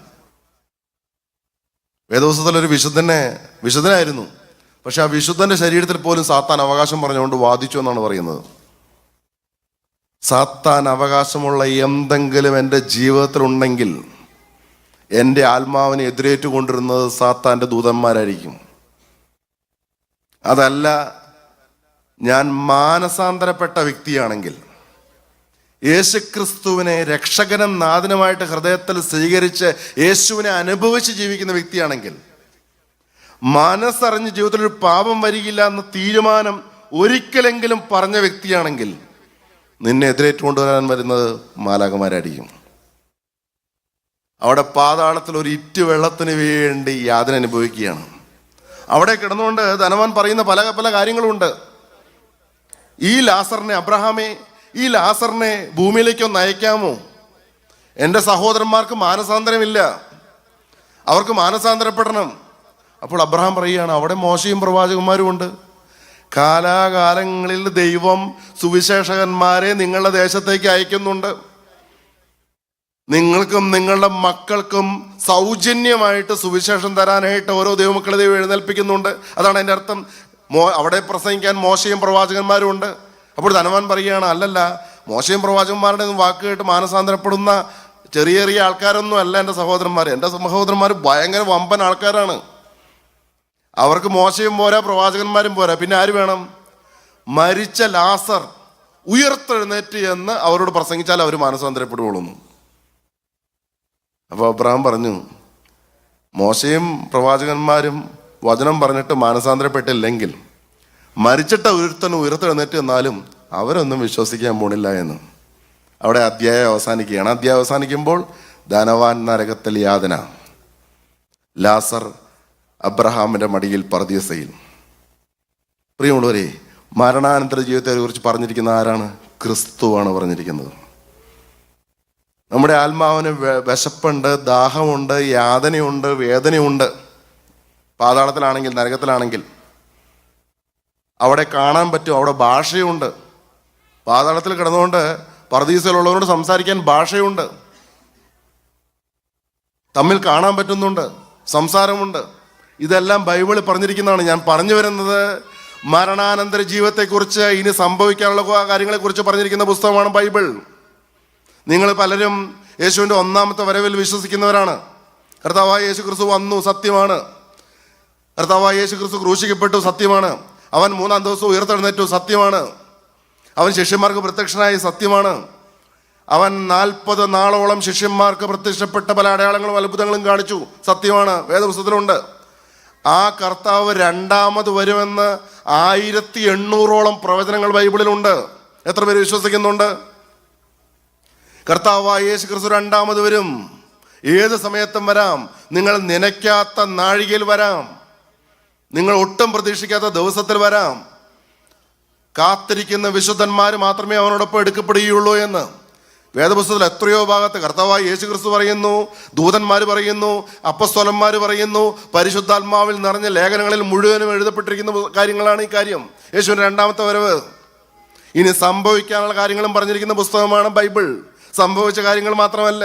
വേദപുസ്തകത്തിലൊരു വിശുദ്ധനായിരുന്നു, പക്ഷെ ആ വിശുദ്ധന്റെ ശരീരത്തിൽ പോലും സാത്താൻ അവകാശം പറഞ്ഞുകൊണ്ട് വാദിച്ചു എന്നാണ് പറയുന്നത്. സാത്താൻ അവകാശമുള്ള എന്തെങ്കിലും എൻ്റെ ജീവിതത്തിൽ ഉണ്ടെങ്കിൽ എൻ്റെ ആത്മാവിനെ എതിരേറ്റു കൊണ്ടിരുന്നത് സാത്താൻ്റെ ദൂതന്മാരായിരിക്കും. അതല്ല, ഞാൻ മാനസാന്തരപ്പെട്ട വ്യക്തിയാണെങ്കിൽ, യേശുക്രിസ്തുവിനെ രക്ഷകനും നാഥനുമായിട്ട് ഹൃദയത്തിൽ സ്വീകരിച്ച് യേശുവിനെ അനുഭവിച്ച് ജീവിക്കുന്ന വ്യക്തിയാണെങ്കിൽ, മനസ്സറിഞ്ഞ് ജീവിതത്തിൽ ഒരു പാപം വരികില്ല എന്ന തീരുമാനം ഒരിക്കലെങ്കിലും പറഞ്ഞ വ്യക്തിയാണെങ്കിൽ, നിന്നെ എതിരേറ്റു കൊണ്ടുവരാൻ വരുന്നത് മാലാഖമാരായിരിക്കും. അവിടെ പാതാളത്തിൽ ഒരു ഇറ്റ് വെള്ളത്തിന് വേണ്ടി യാതന അനുഭവിക്കുകയാണ്. അവിടെ കിടന്നുകൊണ്ട് ധനവാൻ പറയുന്ന പല പല കാര്യങ്ങളുമുണ്ട്. ഈ ലാസറിനെ, അബ്രഹാമേ, ഈ ലാസറിനെ ഭൂമിയിലേക്കൊന്ന് അയക്കാമോ? എൻ്റെ സഹോദരന്മാർക്ക് മാനസാന്തരമില്ല, അവർക്ക് മാനസാന്തരപ്പെടണം. അപ്പോൾ അബ്രഹാം പറയുകയാണ്, അവിടെ മോശയും പ്രവാചകന്മാരും ഉണ്ട്. കാലാകാലങ്ങളിൽ ദൈവം സുവിശേഷകന്മാരെ നിങ്ങളുടെ ദേശത്തേക്ക് അയക്കുന്നുണ്ട്. നിങ്ങൾക്കും നിങ്ങളുടെ മക്കൾക്കും സൗജന്യമായിട്ട് സുവിശേഷം തരാനായിട്ട് ഓരോ ദൈവമക്കളെ ദൈവം എഴുന്നേൽപ്പിക്കുന്നുണ്ട്. അതാണ് എൻ്റെ അർത്ഥം. അവിടെ പ്രസംഗിക്കാൻ മോശയും പ്രവാചകന്മാരും ഉണ്ട്. അപ്പോൾ ധനവാൻ പറയുകയാണ്, അല്ലല്ല, മോശയും പ്രവാചകന്മാരുടെ വാക്ക് കേട്ട് മാനസാന്തരപ്പെടുന്ന ചെറിയ ചെറിയ ആൾക്കാരൊന്നും അല്ല എൻ്റെ സഹോദരന്മാർ. എൻ്റെ സഹോദരന്മാർ ഭയങ്കര വമ്പൻ ആൾക്കാരാണ്. അവർക്ക് മോശയും പോരാ, പ്രവാചകന്മാരും പോരാ, പിന്നെ ആര് വേണം? മരിച്ച ലാസർ ഉയർത്തെഴുന്നേറ്റ് എന്ന് അവരോട് പ്രസംഗിച്ചാൽ അവർ മാനസാന്തരപ്പെടുകയുള്ളൂ. അപ്പോൾ അബ്രഹാം പറഞ്ഞു, മോശയും പ്രവാചകന്മാരും വചനം പറഞ്ഞിട്ട് മാനസാന്തരപ്പെട്ടില്ലെങ്കിൽ മരിച്ചിട്ട് ഉയർത്തെഴുന്നേറ്റ് എന്നാലും അവരൊന്നും വിശ്വസിക്കാൻ പോണില്ല എന്ന്. അവിടെ അധ്യായം അവസാനിക്കുകയാണ്. അധ്യായം അവസാനിക്കുമ്പോൾ ധനവാൻ നരകത്തിൽ യാതന, ലാസർ അബ്രഹാമിന്റെ മടിയിൽ പർദീസയിൽ. പ്രിയമുള്ളവരെ, മരണാനന്തര ജീവിതത്തെ കുറിച്ച് പറഞ്ഞിരിക്കുന്ന ആരാണ്? ക്രിസ്തുവാണ് പറഞ്ഞിരിക്കുന്നത്. നമ്മുടെ ആത്മാവിന് വിശപ്പുണ്ട്, ദാഹമുണ്ട്, യാതനയുണ്ട്, വേദനയുണ്ട്. പാതാളത്തിലാണെങ്കിൽ, നരകത്തിലാണെങ്കിൽ അവിടെ കാണാൻ പറ്റും, അവിടെ ഭാഷയുണ്ട്. പാതാളത്തിൽ കിടന്നുകൊണ്ട് പർദീസയിലുള്ളവരോട് സംസാരിക്കാൻ ഭാഷയുണ്ട്, തമ്മിൽ കാണാൻ പറ്റുന്നുണ്ട്, സംസാരമുണ്ട്. ഇതെല്ലാം ബൈബിളിൽ പറഞ്ഞിരിക്കുന്നതാണ്. ഞാൻ പറഞ്ഞു വരുന്നത് മരണാനന്തര ജീവിതത്തെക്കുറിച്ച്, ഇനി സംഭവിക്കാനുള്ള കാര്യങ്ങളെക്കുറിച്ച് പറഞ്ഞിരിക്കുന്ന പുസ്തകമാണ് ബൈബിൾ. നിങ്ങൾ പലരും യേശുവിൻ്റെ ഒന്നാമത്തെ വരവിൽ വിശ്വസിക്കുന്നവരാണ്. കർത്താവായ യേശു ക്രിസ്തു വന്നു, സത്യമാണ്. കർത്താവായ യേശു ക്രിസ്തു ക്രൂശിക്കപ്പെട്ടു, സത്യമാണ്. അവൻ 3-ാം ദിവസം ഉയർത്തെഴുന്നേറ്റു, സത്യമാണ്. അവൻ ശിഷ്യന്മാർക്ക് പ്രത്യക്ഷനായി, സത്യമാണ്. അവൻ 40 നാളോളം ശിഷ്യന്മാർക്ക് പ്രത്യക്ഷപ്പെട്ട പല അടയാളങ്ങളും അത്ഭുതങ്ങളും കാണിച്ചു, സത്യമാണ്. വേദപുസ്തകത്തിലുണ്ട്. ആ കർത്താവ് രണ്ടാമത് വരുമെന്ന് 1800ഓളം പ്രവചനങ്ങൾ ബൈബിളിലുണ്ട്. എത്ര പേര് വിശ്വസിക്കുന്നുണ്ട്? കർത്താവായ യേശു ക്രിസ്തു രണ്ടാമത് വരും. ഏത് സമയത്തും വരാം. നിങ്ങൾ നനയ്ക്കാത്ത നാഴികയിൽ വരാം. നിങ്ങൾ ഒട്ടും പ്രതീക്ഷിക്കാത്ത ദിവസത്തിൽ വരാം. കാത്തിരിക്കുന്ന വിശുദ്ധന്മാർ മാത്രമേ അവനോടൊപ്പം എടുക്കപ്പെടുകയുള്ളൂ എന്ന് വേദപുസ്തകത്തിൽ എത്രയോ ഭാഗത്ത് കർത്താവായ യേശു ക്രിസ്തു പറയുന്നു, ദൂതന്മാർ പറയുന്നു, അപ്പസ്തോലന്മാർ പറയുന്നു. പരിശുദ്ധാത്മാവിൽ നിറഞ്ഞ ലേഖനങ്ങളിൽ മുഴുവനും എഴുതപ്പെട്ടിരിക്കുന്ന കാര്യങ്ങളാണ് ഈ കാര്യം. യേശുവിൻ്റെ രണ്ടാമത്തെ വരവ്, ഇനി സംഭവിക്കാനുള്ള കാര്യങ്ങളും പറഞ്ഞിരിക്കുന്ന പുസ്തകമാണ് ബൈബിൾ. സംഭവിച്ച കാര്യങ്ങൾ മാത്രമല്ല,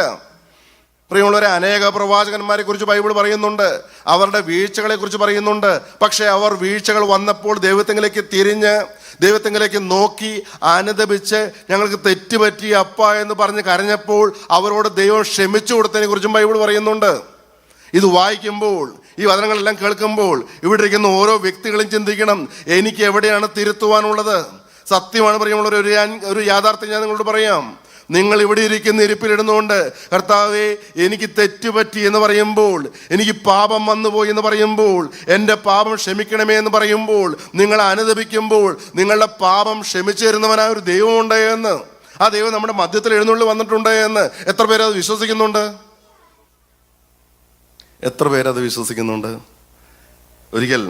പ്രിയമുള്ളവരെ, അനേക പ്രവാചകന്മാരെ കുറിച്ച് ബൈബിൾ പറയുന്നുണ്ട്, അവരുടെ വീഴ്ചകളെ കുറിച്ച് പറയുന്നുണ്ട്. പക്ഷേ അവർ വീഴ്ചകൾ വന്നപ്പോൾ ദൈവത്തിലേക്ക് തിരിഞ്ഞ്, ദൈവത്തിലേക്ക് നോക്കി അനുദപിച്ച് ഞങ്ങൾക്ക് തെറ്റുപറ്റി അപ്പ എന്ന് പറഞ്ഞ് കരഞ്ഞപ്പോൾ അവരോട് ദൈവം ക്ഷമിച്ചു കൊടുത്തതിനെ കുറിച്ചും ബൈബിൾ പറയുന്നുണ്ട്. ഇത് വായിക്കുമ്പോൾ, ഈ വചനങ്ങളെല്ലാം കേൾക്കുമ്പോൾ ഇവിടെ ഇരിക്കുന്ന ഓരോ വ്യക്തികളും ചിന്തിക്കണം, എനിക്ക് എവിടെയാണ് തിരുത്തുവാനുള്ളത്? സത്യമാണ് പ്രിയമുള്ളവർ, ഒരു യാഥാർത്ഥ്യം ഞാൻ നിങ്ങളോട് പറയാം. നിങ്ങൾ ഇവിടെ ഇരിക്കുന്ന ഇരിപ്പിലിടുന്നുകൊണ്ട് കർത്താവേ എനിക്ക് തെറ്റുപറ്റി എന്ന് പറയുമ്പോൾ, എനിക്ക് പാപം വന്നുപോയി എന്ന് പറയുമ്പോൾ, എൻ്റെ പാപം ക്ഷമിക്കണമേ എന്ന് പറയുമ്പോൾ, നിങ്ങൾ അനുദപിക്കുമ്പോൾ നിങ്ങളുടെ പാപം ക്ഷമിച്ചു തരുന്നവനായ ഒരു ദൈവമുണ്ട് എന്ന്, ആ ദൈവം നമ്മുടെ മധ്യത്തിൽ എഴുന്നള്ളി വന്നിട്ടുണ്ട് എന്ന് എത്ര പേരത് വിശ്വസിക്കുന്നുണ്ട്? എത്ര പേരത് വിശ്വസിക്കുന്നുണ്ട്? ഒരിക്കൽ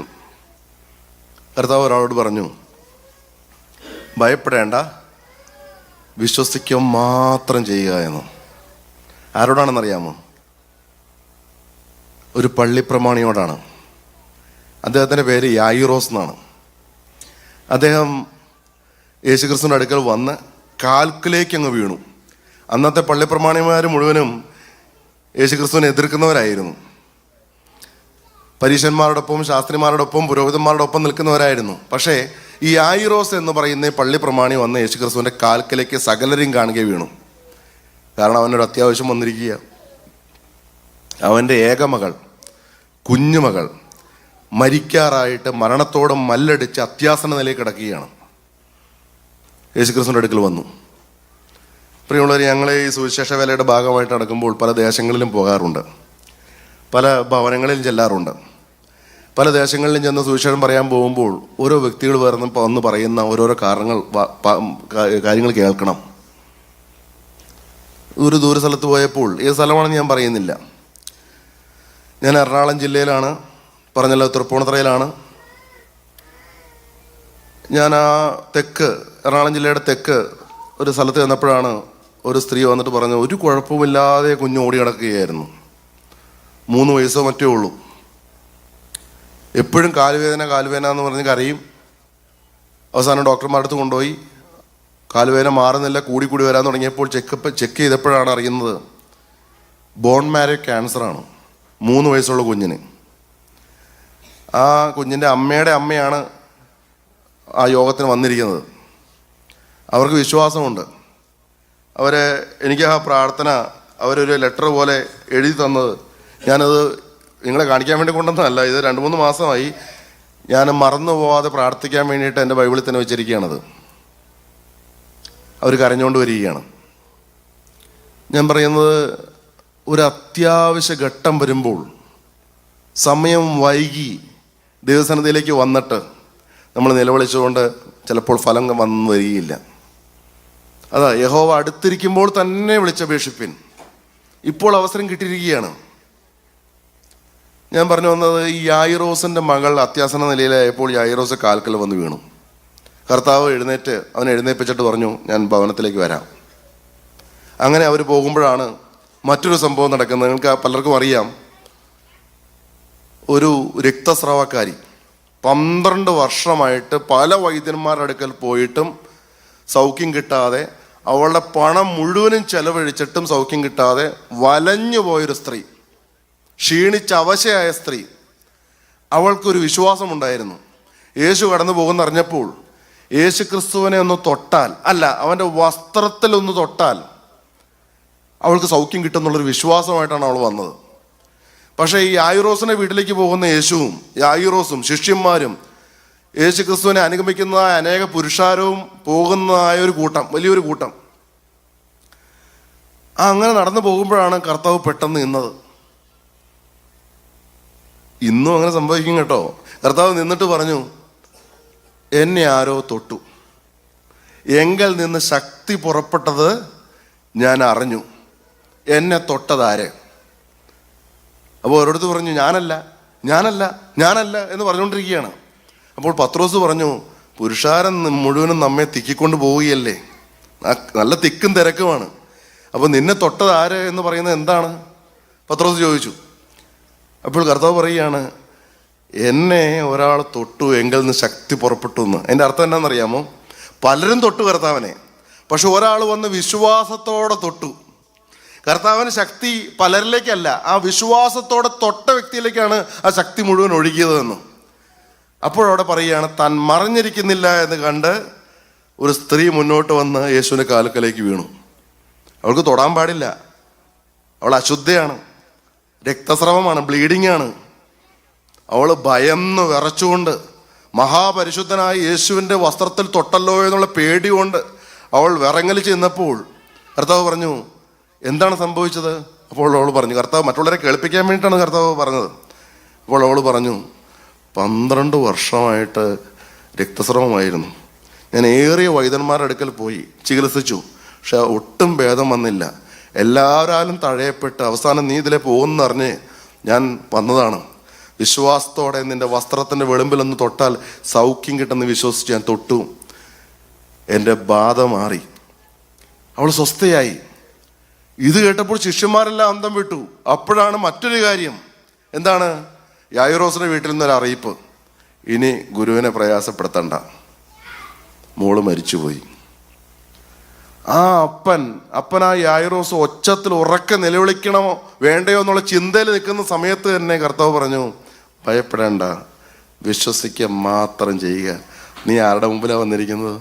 കർത്താവ് ഒരാളോട് പറഞ്ഞു, ഭയപ്പെടേണ്ട, വിശ്വസിക്കുക മാത്രം ചെയ്യുക എന്ന്. ആരോടാണെന്നറിയാമോ? ഒരു പള്ളിപ്രമാണിയോടാണ്. അദ്ദേഹത്തിൻ്റെ പേര് യായിറോസ് എന്നാണ്. അദ്ദേഹം യേശുക്രിസ്തുവിൻ്റെ അടുക്കൽ വന്ന് കാൽക്കിലേക്ക് അങ്ങ് വീണു. അന്നത്തെ പള്ളിപ്രമാണിമാർ മുഴുവനും യേശുക്രിസ്തുവിനെ എതിർക്കുന്നവരായിരുന്നു. പരീശന്മാരോടൊപ്പം, ശാസ്ത്രിമാരോടൊപ്പം, പുരോഹിതന്മാരുടെ ഒപ്പം നിൽക്കുന്നവരായിരുന്നു. പക്ഷേ ഈ യായിറോസ് എന്ന് പറയുന്ന പള്ളി പ്രമാണി വന്ന് യേശുക്രിസ്തുവിൻ്റെ കാൽക്കലേക്ക് സകലരെയും കാണുകയും വീണു. കാരണം അവനൊരു അത്യാവശ്യം വന്നിരിക്കുക. അവൻ്റെ ഏകമകൾ, കുഞ്ഞുമകൾ മരിക്കാറായിട്ട് മരണത്തോട് മല്ലടിച്ച് അത്യാസന നിലയിൽ കിടക്കുകയാണ്. യേശുക്രിസ്തുവിൻ്റെ അടുക്കൽ വന്നു. പ്രിയമുള്ളവർ, ഞങ്ങൾ ഈ സുവിശേഷ വേലയുടെ ഭാഗമായിട്ട് നടക്കുമ്പോൾ പല ദേശങ്ങളിലും പോകാറുണ്ട്, പല ഭവനങ്ങളിലും ചെല്ലാറുണ്ട്. പല ദേശങ്ങളിലും ചെന്ന് സുവിശേഷം പറയാൻ പോകുമ്പോൾ ഓരോ വ്യക്തികൾ വന്ന് പറയുന്ന ഓരോരോ കാര്യങ്ങൾ കേൾക്കണം. ഒരു ദൂര സ്ഥലത്ത് പോയപ്പോൾ, ഏത് സ്ഥലമാണെന്ന് ഞാൻ പറയുന്നില്ല, ഞാൻ എറണാകുളം ജില്ലയിലാണ്, പറഞ്ഞല്ലോ തൃപ്പൂണിത്തുറയിലാണ്. ഞാൻ ആ തെക്ക്, എറണാകുളം ജില്ലയുടെ തെക്ക് ഒരു സ്ഥലത്ത് ചെന്നപ്പോഴാണ് ഒരു സ്ത്രീ വന്നിട്ട് പറഞ്ഞു, ഒരു കുഴപ്പമില്ലാതെ കുഞ്ഞ് ഓടി കിടക്കുകയായിരുന്നു, 3 വയസ്സോ മറ്റേ ഉള്ളൂ. എപ്പോഴും കാലുവേദന എന്ന് പറഞ്ഞ് കരയും. അവസാനം ഡോക്ടർമാരുടെ അടുത്ത് കൊണ്ടുപോയി. കാലുവേദന മാറുന്നില്ല, കൂടി വരാൻ തുടങ്ങിയപ്പോൾ ചെക്ക് ചെയ്തപ്പോഴാണ് അറിയുന്നത് ബോൺ മാരോ ക്യാൻസറാണ്. 3 വയസ്സുള്ള കുഞ്ഞിന്. ആ കുഞ്ഞിൻ്റെ അമ്മയുടെ അമ്മയാണ് ആ യോഗത്തിന് വന്നിരിക്കുന്നത്. അവർക്ക് വിശ്വാസമുണ്ട്. എനിക്ക് ആ പ്രാർത്ഥന അവരൊരു ലെറ്റർ പോലെ എഴുതി തന്നത്, ഞാനത് നിങ്ങളെ കാണിക്കാൻ വേണ്ടി കൊണ്ടുവന്നതല്ല. ഇത് 2-3 മാസമായി ഞാൻ മറന്നു പോവാതെ പ്രാർത്ഥിക്കാൻ വേണ്ടിയിട്ട് എൻ്റെ ബൈബിളിൽ തന്നെ വെച്ചിരിക്കുകയാണത്. അവർ കരഞ്ഞുകൊണ്ട് വരികയാണ്. ഞാൻ പറയുന്നത്, ഒരു അത്യാവശ്യ ഘട്ടം വരുമ്പോൾ സമയം വൈകി ദൈവസന്നിധിയിലേക്ക് വന്നിട്ട് നമ്മൾ നിലവിളിച്ചുകൊണ്ട് ചിലപ്പോൾ ഫലം വന്നു വരികയില്ല. അതാ യഹോവ അടുത്തിരിക്കുമ്പോൾ തന്നെ വിളിച്ചപേക്ഷിപ്പിൻ. ഇപ്പോൾ അവസരം കിട്ടിയിരിക്കുകയാണ്. ഞാൻ പറഞ്ഞു വന്നത്, ഈ യായിറോസിൻ്റെ മകൾ അത്യാസന്ന നിലയിലായപ്പോൾ യായിറോസ് കാൽക്കൽ വന്ന് വീണു. കർത്താവ് അവനെ എഴുന്നേൽപ്പിച്ചിട്ട് പറഞ്ഞു, ഞാൻ ഭവനത്തിലേക്ക് വരാം. അങ്ങനെ അവർ പോകുമ്പോഴാണ് മറ്റൊരു സംഭവം നടക്കുന്നത്. നിങ്ങൾക്ക് പലർക്കും അറിയാം, ഒരു രക്തസ്രാവക്കാരി 12 വർഷമായിട്ട് പല വൈദ്യന്മാരുടെ അടുക്കൽ പോയിട്ടും സൗഖ്യം കിട്ടാതെ, അവളുടെ പണം മുഴുവനും ചെലവഴിച്ചിട്ടും സൗഖ്യം കിട്ടാതെ വലഞ്ഞു പോയൊരു സ്ത്രീ, ക്ഷീണിച്ച അവശയായ സ്ത്രീ. അവൾക്കൊരു വിശ്വാസമുണ്ടായിരുന്നു. യേശു കടന്നു പോകുന്നറിഞ്ഞപ്പോൾ യേശു ക്രിസ്തുവിനെ ഒന്ന് തൊട്ടാൽ, അല്ല അവൻ്റെ വസ്ത്രത്തിൽ ഒന്ന് തൊട്ടാൽ അവൾക്ക് സൗഖ്യം കിട്ടുമെന്നുള്ളൊരു വിശ്വാസമായിട്ടാണ് അവൾ വന്നത്. പക്ഷേ ഈ യായിറോസിൻ്റെ വീട്ടിലേക്ക് പോകുന്ന യായിറോസും ശിഷ്യന്മാരും യേശു ക്രിസ്തുവിനെ അനുഗമിക്കുന്നതായ അനേക പുരുഷാരവും പോകുന്നതായ ഒരു കൂട്ടം, വലിയൊരു കൂട്ടം. അങ്ങനെ നടന്നു പോകുമ്പോഴാണ് കർത്താവ് പെട്ടെന്ന് നിന്നത്. ഇന്നും അങ്ങനെ സംഭവിക്കും കേട്ടോ. കർത്താവ് നിന്നിട്ട് പറഞ്ഞു, എന്നെ ആരോ തൊട്ടു, എങ്കിൽ നിന്ന് ശക്തി പുറപ്പെട്ടത് ഞാൻ അറിഞ്ഞു. എന്നെ തൊട്ടതാര്? അപ്പോൾ ഓരോരുത്തർ പറഞ്ഞു, ഞാനല്ല എന്ന് പറഞ്ഞുകൊണ്ടിരിക്കുകയാണ്. അപ്പോൾ പത്രോസ് പറഞ്ഞു, പുരുഷാരൻ മുഴുവനും നമ്മെ തിക്കിക്കൊണ്ട് പോവുകയല്ലേ, നല്ല തിക്കും തിരക്കുമാണ്. അപ്പോൾ നിന്നെ തൊട്ടതാര് എന്ന് പറയുന്നത് എന്താണ്? പത്രോസ് ചോദിച്ചു. അപ്പോൾ കർത്താവ് പറയുകയാണ്, എന്നെ ഒരാൾ തൊട്ടു എങ്കിൽ നിന്ന് ശക്തി പുറപ്പെട്ടു എന്ന്. അതിൻ്റെ അർത്ഥം എന്താണെന്നറിയാമോ? പലരും തൊട്ടു കർത്താവിനെ, പക്ഷെ ഒരാൾ വന്ന് വിശ്വാസത്തോടെ തൊട്ടു. കർത്താവിന് ശക്തി പലരിലേക്കല്ല, ആ വിശ്വാസത്തോടെ തൊട്ട വ്യക്തിയിലേക്കാണ് ആ ശക്തി മുഴുവൻ ഒഴുകിയതെന്ന്. അപ്പോഴവിടെ പറയുകയാണ്, താൻ മറഞ്ഞിരിക്കുന്നില്ല എന്ന് കണ്ട് ഒരു സ്ത്രീ മുന്നോട്ട് വന്ന് യേശുവിൻ്റെ കാൽക്കലേക്ക് വീണു. അവൾക്ക് തൊടാൻ പാടില്ല, അവൾ അശുദ്ധയാണ്, രക്തസ്രവമാണ്, ബ്ലീഡിംഗ് ആണ്. അവൾ ഭയന്ന് വിറച്ചുകൊണ്ട് മഹാപരിശുദ്ധനായ യേശുവിൻ്റെ വസ്ത്രത്തിൽ തൊട്ടല്ലോ എന്നുള്ള പേടി കൊണ്ട് അവൾ വിറങ്ങൽ ചെന്നപ്പോൾ കർത്താവ് പറഞ്ഞു, എന്താണ് സംഭവിച്ചത്? അപ്പോൾ അവൾ പറഞ്ഞു, കർത്താവ് മറ്റുള്ളവരെ കേൾപ്പിക്കാൻ വേണ്ടിയിട്ടാണ് കർത്താവ് പറഞ്ഞത്. അപ്പോൾ അവൾ പറഞ്ഞു, 12 വർഷമായിട്ട് രക്തസ്രവമായിരുന്നു. ഞാൻ ഏറിയ വൈദ്യന്മാരുടെ അടുക്കൽ പോയി ചികിത്സിച്ചു, പക്ഷെ ഒട്ടും ഭേദം വന്നില്ല. എല്ലാവരാലും തഴയപ്പെട്ട് അവസാനം നീ ഇതിലെ പോകുമെന്നറിഞ്ഞ് ഞാൻ വന്നതാണ്. വിശ്വാസത്തോടെ നിന്റെ വസ്ത്രത്തിൻ്റെ വെളുമ്പിലൊന്ന് തൊട്ടാൽ സൗഖ്യം കിട്ടുമെന്ന് വിശ്വസിച്ച് ഞാൻ തൊട്ടു, എൻ്റെ ബാധ മാറി, അവൾ സ്വസ്ഥയായി. ഇത് കേട്ടപ്പോൾ ശിഷ്യന്മാരെല്ലാം അന്തം വിട്ടു. അപ്പോഴാണ് മറ്റൊരു കാര്യം. എന്താണ്? യായിറോസിന്റെ വീട്ടിൽ നിന്നൊരു അറിയിപ്പ്, ഇനി ഗുരുവിനെ പ്രയാസപ്പെടുത്തണ്ട, മോള് മരിച്ചുപോയി. ആ അപ്പനായ യായിറോസ് ഒച്ചത്തിൽ ഉറക്കെ നിലവിളിക്കണമോ വേണ്ടയോ എന്നുള്ള ചിന്തയിൽ നിൽക്കുന്ന സമയത്ത് തന്നെ കർത്താവ് പറഞ്ഞു, ഭയപ്പെടേണ്ട, വിശ്വസിക്കുക മാത്രം ചെയ്യുക. നീ ആരുടെ മുമ്പിലാണ് വന്നിരിക്കുന്നത്?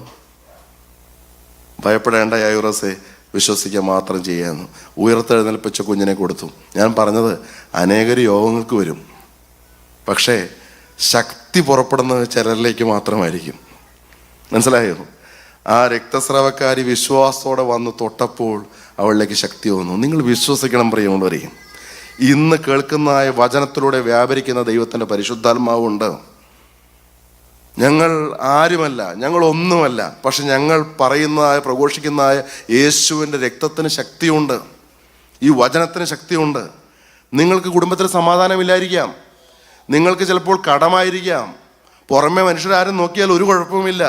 ഭയപ്പെടേണ്ട യായിറോസേ, വിശ്വസിക്കുക മാത്രം ചെയ്യാമെന്ന്. ഉയർത്തെഴുന്നേൽപ്പിച്ച കുഞ്ഞിനെ കൊടുത്തു. ഞാൻ പറഞ്ഞത്, അനേകർ യോഗങ്ങൾക്ക് വരും, പക്ഷേ ശക്തി പുറപ്പെടുന്നത് ചിലരിലേക്ക് മാത്രമായിരിക്കും. മനസ്സിലായോ? ആ രക്തസ്രാവക്കാരി വിശ്വാസത്തോടെ വന്ന് തൊട്ടപ്പോൾ അവളിലേക്ക് ശക്തി വന്നു. നിങ്ങൾ വിശ്വസിക്കണം പ്രിയമുള്ളവരെ. ഇന്ന് കേൾക്കുന്നതായ വചനത്തിലൂടെ വ്യാപരിക്കുന്ന ദൈവത്തിൻ്റെ പരിശുദ്ധാത്മാവുണ്ട്. ഞങ്ങൾ ആരുമല്ല, ഞങ്ങൾ ഒന്നുമല്ല, പക്ഷെ ഞങ്ങൾ പറയുന്നതായ പ്രഘോഷിക്കുന്നതായ യേശുവിൻ്റെ രക്തത്തിന് ശക്തിയുണ്ട്, ഈ വചനത്തിന് ശക്തിയുണ്ട്. നിങ്ങൾക്ക് കുടുംബത്തിൽ സമാധാനമില്ലായിരിക്കാം, നിങ്ങൾക്ക് ചിലപ്പോൾ കടമായിരിക്കാം, പുറമെ മനുഷ്യരാരും നോക്കിയാൽ ഒരു കുഴപ്പവുമില്ല,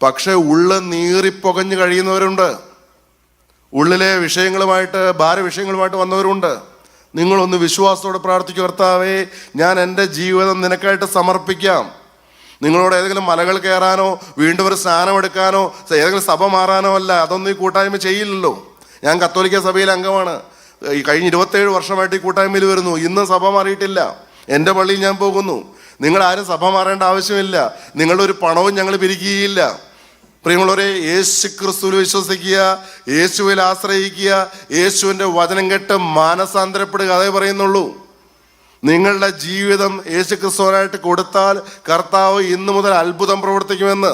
പക്ഷെ ഉള്ളിൽ നീറിപ്പൊകഞ്ഞ് കഴിയുന്നവരുണ്ട്, ഉള്ളിലെ വിഷയങ്ങളുമായിട്ട് ഭാരവിഷയങ്ങളുമായിട്ട് വന്നവരുണ്ട്. നിങ്ങളൊന്ന് വിശ്വാസത്തോടെ പ്രാർത്ഥിക്കുക, കർത്താവേ, ഞാൻ എൻ്റെ ജീവിതം നിനക്കായിട്ട് സമർപ്പിക്കാം. നിങ്ങളോട് ഏതെങ്കിലും മലകൾ കയറാനോ വീണ്ടും ഒരു സ്നാനം എടുക്കാനോ ഏതെങ്കിലും സഭ മാറാനോ അല്ല, അതൊന്നും ഈ കൂട്ടായ്മ ചെയ്യില്ലല്ലോ. ഞാൻ കത്തോലിക്ക സഭയിലെ അംഗമാണ്, കഴിഞ്ഞ 27 വർഷമായിട്ട് ഈ കൂട്ടായ്മയിൽ വരുന്നു. ഇന്ന് സഭ മാറിയിട്ടില്ല, എൻ്റെ പള്ളിയിൽ ഞാൻ പോകുന്നു. നിങ്ങളാരും സഭ മാറേണ്ട ആവശ്യമില്ല, നിങ്ങളുടെ ഒരു പണവും ഞങ്ങൾ പിരിക്കുകയില്ല. പ്രിയമുള്ളവരെ, യേശു ക്രിസ്തുവിൽ വിശ്വസിക്കുക, യേശുവിൽ ആശ്രയിക്കുക, യേശുവിൻ്റെ വചനം കേട്ട് മാനസാന്തരപ്പെടുക, അതേ പറയുന്നുള്ളൂ. നിങ്ങളുടെ ജീവിതം യേശുക്രിസ്തുവിനായിട്ട് കൊടുത്താൽ കർത്താവ് ഇന്നു മുതൽ അത്ഭുതം പ്രവർത്തിക്കുമെന്ന്.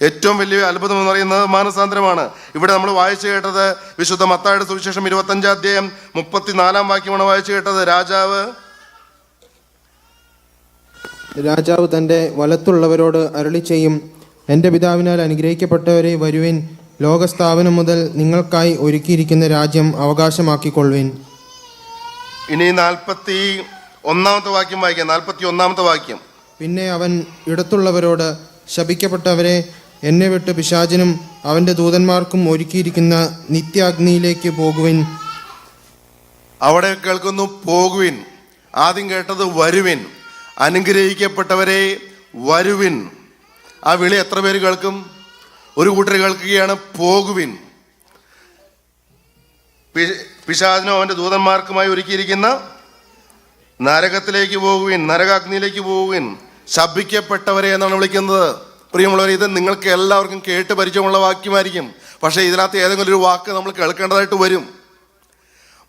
ഏറ്റവും വലിയ അത്ഭുതം എന്ന് പറയുന്നത് മാനസാന്തരമാണ്. ഇവിടെ നമ്മൾ വായിച്ചു കേട്ടത് വിശുദ്ധ മത്തായിയുടെ സുവിശേഷം 25 അധ്യായം 34 വാക്യമാണ് വായിച്ചു കേട്ടത്. രാജാവ് തൻ്റെ വലത്തുള്ളവരോട് അരുളി ചെയ്യും, എൻ്റെ പിതാവിനാൽ അനുഗ്രഹിക്കപ്പെട്ടവരെ വരുവിൻ, ലോകസ്ഥാപനം മുതൽ നിങ്ങൾക്കായി ഒരുക്കിയിരിക്കുന്ന രാജ്യം അവകാശമാക്കിക്കൊള്ളുവിൻ. ഇനി 41 വാക്യം വായിക്കാം. 41 വാക്യം. പിന്നെ അവൻ ഇടത്തുള്ളവരോട്, ശപിക്കപ്പെട്ടവരെ, എന്നെ വിട്ട് പിശാചിനും അവൻ്റെ ദൂതന്മാർക്കും ഒരുക്കിയിരിക്കുന്ന നിത്യാഗ്നിയിലേക്ക് പോകുവിൻ. അവിടെ കേൾക്കുന്നു പോകുവിൻ. ആദ്യം കേട്ടത് വരുവിൻ. അനുഗ്രഹിക്കപ്പെട്ടവരെ വരുവിൻ. ആ വിളി എത്ര പേര് കേൾക്കും? ഒരു കൂട്ടർ കേൾക്കുകയാണ് പോകുവിൻ. പിശാചിനും അവൻ്റെ ദൂതന്മാർക്കുമായി ഒരുക്കിയിരിക്കുന്ന നരകത്തിലേക്ക് പോകുവിൻ, നരകാഗ്നിയിലേക്ക് പോകുവിൻ. ശപിക്കപ്പെട്ടവരെ എന്നാണ് വിളിക്കുന്നത്. പ്രിയമുള്ളവരെ, ഇത് നിങ്ങൾക്ക് എല്ലാവർക്കും കേട്ട് പരിചയമുള്ള വാക്യമായിരിക്കും. പക്ഷേ ഇതിനകത്ത് ഏതെങ്കിലും ഒരു വാക്ക് നമ്മൾ കേൾക്കേണ്ടതായിട്ട് വരും.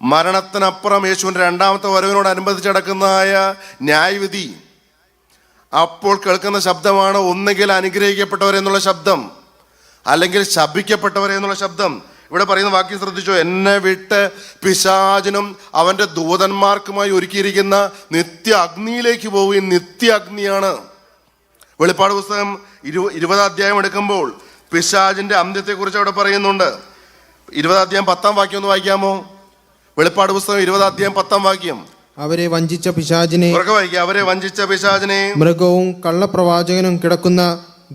മരണത്തിനപ്പുറം യേശുവിൻ്റെ രണ്ടാമത്തെ വരവിനോടനുബന്ധിച്ച് നടക്കുന്നതായ ന്യായവിധി. അപ്പോൾ കേൾക്കുന്ന ശബ്ദമാണ് ഒന്നുകിൽ അനുഗ്രഹിക്കപ്പെട്ടവരെന്നുള്ള ശബ്ദം, അല്ലെങ്കിൽ ശപിക്കപ്പെട്ടവരെ എന്നുള്ള ശബ്ദം. ഇവിടെ പറയുന്ന വാക്യം ശ്രദ്ധിച്ചോ, എന്നെ വിട്ട് പിശാചിനും അവൻ്റെ ദൂതന്മാർക്കുമായി ഒരുക്കിയിരിക്കുന്ന നിത്യ അഗ്നിയിലേക്ക് പോവുകയും. നിത്യ അഗ്നിയാണ്. വെളിപ്പാട് പുസ്തകം 20 അധ്യായം എടുക്കുമ്പോൾ പിശാചിന്റെ അന്ത്യത്തെക്കുറിച്ച് അവിടെ പറയുന്നുണ്ട്. 20 അധ്യായം 10 വാക്യം ഒന്ന് വായിക്കാമോ? വെളിപ്പാട് പുസ്തകം 20 അധ്യായം 10 വാക്യം. അവരെ വഞ്ചിച്ച പിശാചിനെ, അവരെ വഞ്ചിച്ച പിശാചിനെ മൃഗവും കള്ളപ്രവാചകനും കിടക്കുന്ന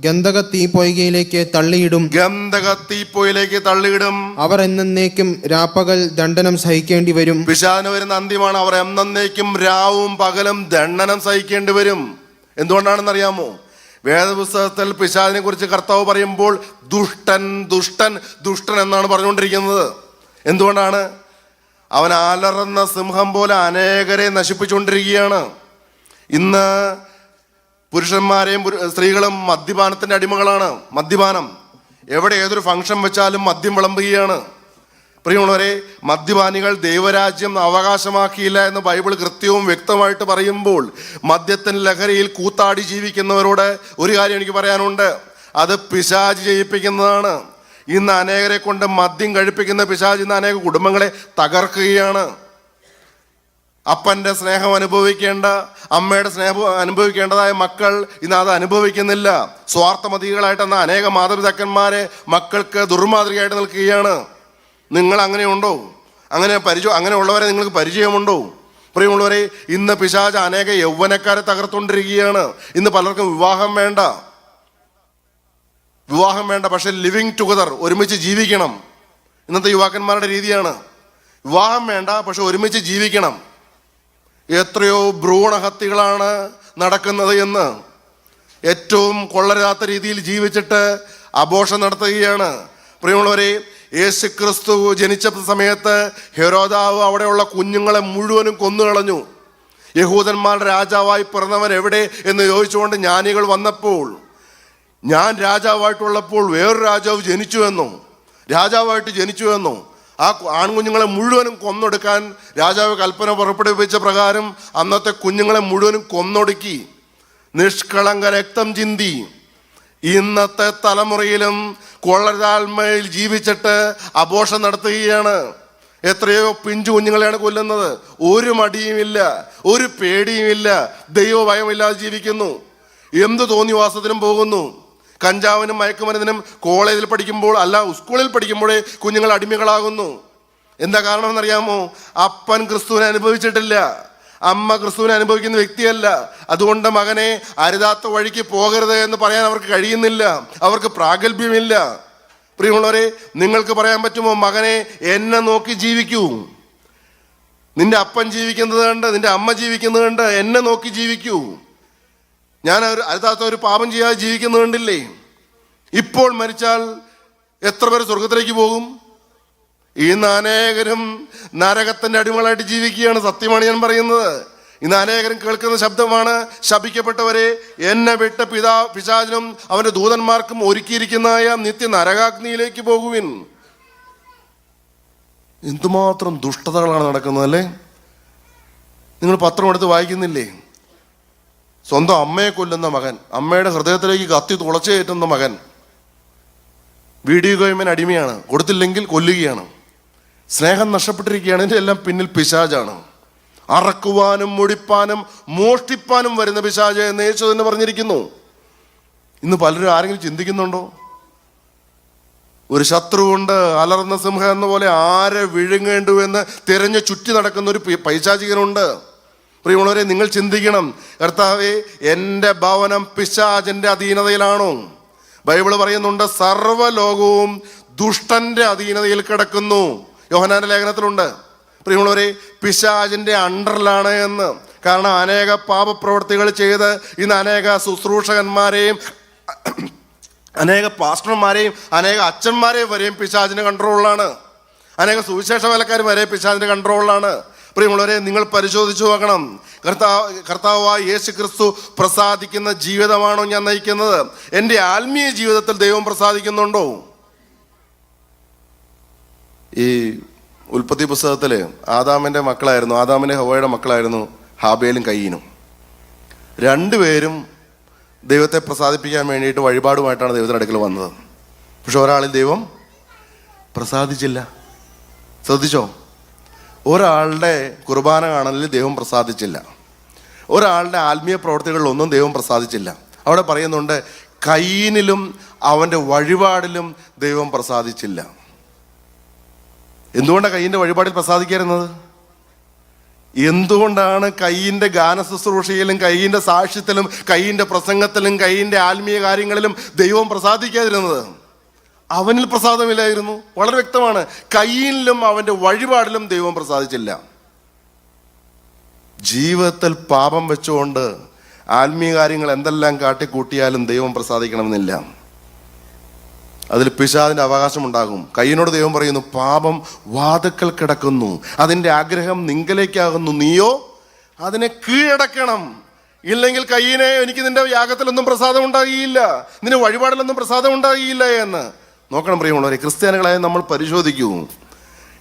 ഗന്ധക തീപ്പൊയ്കയിലേക്ക് തള്ളിയിടും. ഗന്ധക തീപ്പൊയ്കയിലേക്ക് തള്ളിയിടും. അവർ എന്നേക്കും രാപ്പകൽ ദണ്ഡനം സഹിക്കേണ്ടി വരും. പിശാചിന് വരുന്ന അന്ത്യമാണ്. അവർ എന്നേക്കും രാവും പകലും ദണ്ഡനം സഹിക്കേണ്ടി വരും. എന്തുകൊണ്ടാണെന്ന് അറിയാമോ? വേദപുസ്തകത്തിൽ പിശാചിനെ കുറിച്ച് കർത്താവ് പറയുമ്പോൾ ദുഷ്ടൻ ദുഷ്ടൻ ദുഷ്ടൻ എന്നാണ് പറഞ്ഞുകൊണ്ടിരിക്കുന്നത്. എന്തുകൊണ്ടാണ്? അവൻ അലറുന്ന സിംഹം പോലെ അനേകരെ നശിപ്പിച്ചുകൊണ്ടിരിക്കുകയാണ്. ഇന്ന് പുരുഷന്മാരെയും സ്ത്രീകളും മദ്യപാനത്തിൻ്റെ അടിമകളാണ്. മദ്യപാനം എവിടെ ഏതൊരു ഫംഗ്ഷൻ വെച്ചാലും മദ്യം വിളമ്പുകയാണ്. പ്രിയമുള്ളവരെ, മദ്യപാനികൾ ദൈവരാജ്യം അവകാശമാക്കിയില്ല എന്ന് ബൈബിൾ കൃത്യവും വ്യക്തമായിട്ട് പറയുമ്പോൾ മദ്യത്തിൻ ലഹരിയിൽ കൂത്താടി ജീവിക്കുന്നവരോട് ഒരു കാര്യം എനിക്ക് പറയാനുണ്ട്. അത് പിശാച് ചെയ്യിപ്പിക്കുന്നതാണ്. ഇന്ന് അനേകരെ കൊണ്ട് മദ്യം കഴിപ്പിക്കുന്ന പിശാച് ഇന്ന് അനേക കുടുംബങ്ങളെ തകർക്കുകയാണ്. അപ്പൻ്റെ സ്നേഹം അനുഭവിക്കേണ്ട, അമ്മയുടെ സ്നേഹം അനുഭവിക്കേണ്ടതായ മക്കൾ ഇന്ന് അത് അനുഭവിക്കുന്നില്ല. സ്വാർത്ഥമതികളായിട്ട് എന്ന അനേക മാതാപിതാക്കന്മാരെ മക്കൾക്ക് ദുർമാതൃകയായിട്ട് നിൽക്കുകയാണ്. നിങ്ങൾ അങ്ങനെയുണ്ടോ? അങ്ങനെ ഉള്ളവരെ നിങ്ങൾക്ക് പരിചയമുണ്ടോ? പ്രിയമുള്ളവരെ, ഇന്ന് പിശാച് അനേക യൗവനക്കാരെ തകർത്തുകൊണ്ടിരിക്കുകയാണ്. ഇന്ന് പലർക്കും വിവാഹം വേണ്ട, പക്ഷെ ലിവിങ് ടുഗദർ, ഒരുമിച്ച് ജീവിക്കണം. ഇന്നത്തെ യുവാക്കന്മാരുടെ രീതിയാണ്. വിവാഹം വേണ്ട, പക്ഷെ ഒരുമിച്ച് ജീവിക്കണം. എത്രയോ ഭ്രൂണഹത്യകളാണ് നടക്കുന്നത് എന്ന്. ഏറ്റവും കൊള്ളരുതാത്ത രീതിയിൽ ജീവിച്ചിട്ട് അബോർഷൻ നടത്തുകയാണ്. പ്രിയമുള്ളവരെ, യേശു ക്രിസ്തു ജനിച്ച സമയത്ത് ഹെരോദാവ് അവിടെയുള്ള കുഞ്ഞുങ്ങളെ മുഴുവനും കൊന്നുകളഞ്ഞു. യഹൂദന്മാരുടെ രാജാവായി പിറന്നവൻ എവിടെ എന്ന് ചോദിച്ചുകൊണ്ട് ജ്ഞാനികൾ വന്നപ്പോൾ, ഞാൻ രാജാവായിട്ടുള്ളപ്പോൾ വേറൊരു രാജാവായിട്ട് ജനിച്ചു എന്നോ ആ ആൺകുഞ്ഞുങ്ങളെ മുഴുവനും കൊന്നൊടുക്കാൻ രാജാവ് കൽപ്പന പുറപ്പെടുവിച്ച പ്രകാരം അന്നത്തെ കുഞ്ഞുങ്ങളെ മുഴുവനും കൊന്നൊടുക്കി. നിഷ്കളങ്ക രക്തം ചിന്തി. ഇന്നത്തെ തലമുറയിലും കൊള്ളരാൽമയിൽ ജീവിച്ചിട്ട് അബോർഷൻ നടത്തുകയാണ്. എത്രയോ പിഞ്ചു കുഞ്ഞുങ്ങളെയാണ് കൊല്ലുന്നത്. ഒരു മടിയുമില്ല, ഒരു പേടിയുമില്ല, ദൈവഭയമില്ലാതെ ജീവിക്കുന്നു. എന്ത് തോന്നിവാസത്തിനും പോകുന്നു. കഞ്ചാവിനും മയക്കുമരുന്നിനും കോളേജിൽ പഠിക്കുമ്പോൾ സ്കൂളിൽ പഠിക്കുമ്പോഴേ കുഞ്ഞുങ്ങൾ അടിമകളാകുന്നു. എന്താ കാരണം എന്നറിയാമോ? അപ്പൻ ക്രിസ്തുവിനെ അനുഭവിച്ചിട്ടില്ല, അമ്മ ക്രിസ്തുവിനെ അനുഭവിക്കുന്ന വ്യക്തിയല്ല. അതുകൊണ്ട് മകനെ അരുതാത്ത വഴിക്ക് പോകരുത് എന്ന് പറയാൻ അവർക്ക് കഴിയുന്നില്ല, അവർക്ക് പ്രാഗൽഭ്യമില്ല. പ്രിയമുള്ളവരെ, നിങ്ങൾക്ക് പറയാൻ പറ്റുമോ, മകനെ എന്നെ നോക്കി ജീവിക്കൂ, നിന്റെ അപ്പൻ ജീവിക്കുന്നത് കണ്ട്, നിന്റെ അമ്മ ജീവിക്കുന്നത് കണ്ട് എന്നെ നോക്കി ജീവിക്കൂ, ഞാൻ അരുതാത്ത ഒരു പാപം ചെയ്യാതെ ജീവിക്കുന്നത് കണ്ടില്ലേ? ഇപ്പോൾ മരിച്ചാൽ എത്ര പേര് സ്വർഗത്തിലേക്ക് പോകും? ഇന്ന് അനേകരും നരകത്തിന്റെ അടിമകളായിട്ട് ജീവിക്കുകയാണ്. സത്യമാണ് ഞാൻ പറയുന്നത്. ഇന്ന് അനേകരും കേൾക്കുന്ന ശബ്ദമാണ്, ശപിക്കപ്പെട്ടവരെ, എന്നെ വിട്ട് പിശാചിനും അവന്റെ ദൂതന്മാർക്കും ഒരുക്കിയിരിക്കുന്നതായ നിത്യ നരകാഗ്നിയിലേക്ക് പോകുവിൻ. എന്തുമാത്രം ദുഷ്ടതകളാണ് നടക്കുന്നത് അല്ലേ? നിങ്ങൾ പത്രം എടുത്ത് വായിക്കുന്നില്ലേ? സ്വന്തം അമ്മയെ കൊല്ലുന്ന മകൻ, അമ്മയുടെ ഹൃദയത്തിലേക്ക് കത്തി തുളച്ചു കയറ്റുന്ന മകൻ, വീഡിയോ ഗെയിമിന് അടിമയാണ്, കൊടുത്തില്ലെങ്കിൽ കൊല്ലുകയാണ്, സ്നേഹം നഷ്ടപ്പെട്ടിരിക്കുകയാണ്. ഇതിൻ്റെ എല്ലാം പിന്നിൽ പിശാചാണ്. അറക്കുവാനും മുടിപ്പാനും മോഷ്ടിപ്പാനും വരുന്ന പിശാച് എന്ന് യേശു തന്നെ പറഞ്ഞിരിക്കുന്നു. ഇന്ന് പലരും ആരെങ്കിലും ചിന്തിക്കുന്നുണ്ടോ? ഒരു ശത്രുവുണ്ട്, അലർന്ന സിംഹം എന്ന പോലെ ആരെ വിഴുങ്ങേണ്ടുവെന്ന് തിരഞ്ഞു ചുറ്റി നടക്കുന്ന ഒരു പൈശാചികനുണ്ട്. പ്രിയമുള്ളവരെ, നിങ്ങൾ ചിന്തിക്കണം, കർത്താവേ, എൻ്റെ ഭവനം പിശാചിന്റെ അധീനതയിലാണോ? ബൈബിള് പറയുന്നുണ്ട്, സർവ്വലോകവും ദുഷ്ടന്റെ അധീനതയിൽ കിടക്കുന്നു. യോഹന്നാന്റെ ലേഖനത്തിലുണ്ട്. പ്രിയമുള്ളവരെ, പിശാചിന്റെ അണ്ടറിലാണ് എന്ന്. കാരണം അനേക പാപപ്രവൃത്തികൾ ചെയ്ത് ഇന്ന് അനേക ശുശ്രൂഷകന്മാരെയും അനേക പാസ്റ്റർമാരെയും അനേക അച്ഛന്മാരെയും വരെയും പിശാചിന്റെ കൺട്രോളിലാണ്. അനേക സുവിശേഷ വേലക്കാർ വരെ പിശാചിന്റെ കൺട്രോളിലാണ്. പ്രിയമുള്ളവരെ, നിങ്ങൾ പരിശോധിച്ചു നോക്കണം, കർത്താവായ യേശു ക്രിസ്തു പ്രസാദിക്കുന്ന ജീവിതമാണോ ഞാൻ നയിക്കുന്നത്? എൻ്റെ ആത്മീയ ജീവിതത്തിൽ ദൈവം പ്രസാദിക്കുന്നുണ്ടോ? ഈ ഉൽപ്പത്തി പുസ്തകത്തില് ആദാമിന്റെ മക്കളായിരുന്നു, ആദാമിന്റെ ഹവ്വയുടെ മക്കളായിരുന്നു ഹാബേലും കയീനും. രണ്ടുപേരും ദൈവത്തെ പ്രസാദിപ്പിക്കാൻ വേണ്ടിയിട്ട് വഴിപാടുമായിട്ടാണ് ദൈവത്തിന്റെ അടുക്കൽ വന്നത്. പക്ഷെ ഒരാളിൽ ദൈവം പ്രസാദിച്ചില്ല. ശ്രദ്ധിച്ചോ? ഒരാളുടെ കുർബാന കാണലിൽ ദൈവം പ്രസാദിച്ചില്ല, ഒരാളുടെ ആത്മീയ പ്രവർത്തികളിലൊന്നും ദൈവം പ്രസാദിച്ചില്ല. അവിടെ പറയുന്നുണ്ട്, കയീനിലും അവൻ്റെ വഴിപാടിലും ദൈവം പ്രസാദിച്ചില്ല. എന്തുകൊണ്ടാണ് കയീൻ്റെ വഴിപാടിൽ പ്രസാദിക്കാറുന്നത്? എന്തുകൊണ്ടാണ് കയീൻ്റെ ഗാന ശുശ്രൂഷയിലും കയീൻ്റെ സാക്ഷ്യത്തിലും കയീൻ്റെ പ്രസംഗത്തിലും കയീൻ്റെ ആത്മീയ കാര്യങ്ങളിലും ദൈവം പ്രസാദിക്കാതിരുന്നത്? അവനിൽ പ്രസാദമില്ലായിരുന്നു. വളരെ വ്യക്തമാണ്, കയീനിലും അവൻ്റെ വഴിപാടിലും ദൈവം പ്രസാദിച്ചില്ല. ജീവിതത്തിൽ പാപം വെച്ചുകൊണ്ട് ആത്മീയ കാര്യങ്ങൾ എന്തെല്ലാം കാട്ടിക്കൂട്ടിയാലും ദൈവം പ്രസാദിക്കണമെന്നില്ല. അതിൽ പിശാചിന്റെ അവകാശം ഉണ്ടാകും. കയീനോട് ദൈവം പറയുന്നു, പാപം വാതിൽക്കൽ കിടക്കുന്നു, അതിൻ്റെ ആഗ്രഹം നിങ്കലേക്കാകുന്നു, നീയോ അതിനെ കീഴടക്കണം. ഇല്ലെങ്കിൽ കയീനെ, എനിക്ക് നിന്റെ യാഗത്തിലൊന്നും പ്രസാദം ഉണ്ടാകിയില്ല, നിന്റെ വഴിപാടിലൊന്നും പ്രസാദം ഉണ്ടാകിയില്ല എന്ന്. നോക്കണം പ്രിയമുള്ളവരെ, ക്രിസ്ത്യാനികളായ നമ്മൾ പരിശോധിക്കൂ.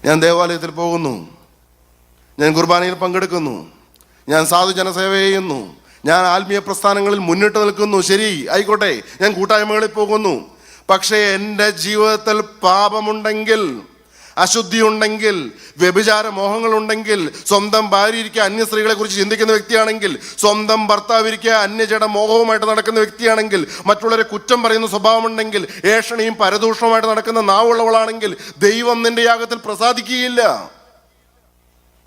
ഞാൻ ദേവാലയത്തിൽ പോകുന്നു, ഞാൻ കുർബാനയിൽ പങ്കെടുക്കുന്നു, ഞാൻ സാധു ജനസേവ ചെയ്യുന്നു, ഞാൻ ആത്മീയ പ്രസ്ഥാനങ്ങളിൽ മുന്നിട്ട് നിൽക്കുന്നു, ശരി ആയിക്കോട്ടെ, ഞാൻ കൂട്ടായ്മകളിൽ പോകുന്നു. പക്ഷേ എൻ്റെ ജീവിതത്തിൽ പാപമുണ്ടെങ്കിൽ, അശുദ്ധി ഉണ്ടെങ്കിൽ, വ്യഭിചാര മോഹങ്ങളുണ്ടെങ്കിൽ, സ്വന്തം ഭാര്യയിരിക്കെ അന്യ സ്ത്രീകളെ കുറിച്ച് ചിന്തിക്കുന്ന വ്യക്തിയാണെങ്കിൽ, സ്വന്തം ഭർത്താവിരിക്കെ അന്യജട മോഹവുമായിട്ട് നടക്കുന്ന വ്യക്തിയാണെങ്കിൽ, മറ്റുള്ളവരെ കുറ്റം പറയുന്ന സ്വഭാവമുണ്ടെങ്കിൽ, ഏഷണിയും പരദൂഷണവുമായിട്ട് നടക്കുന്ന നാവുള്ളവളാണെങ്കിൽ, ദൈവം നിന്റെ യാഗത്തിൽ പ്രസാദിക്കുകയില്ല.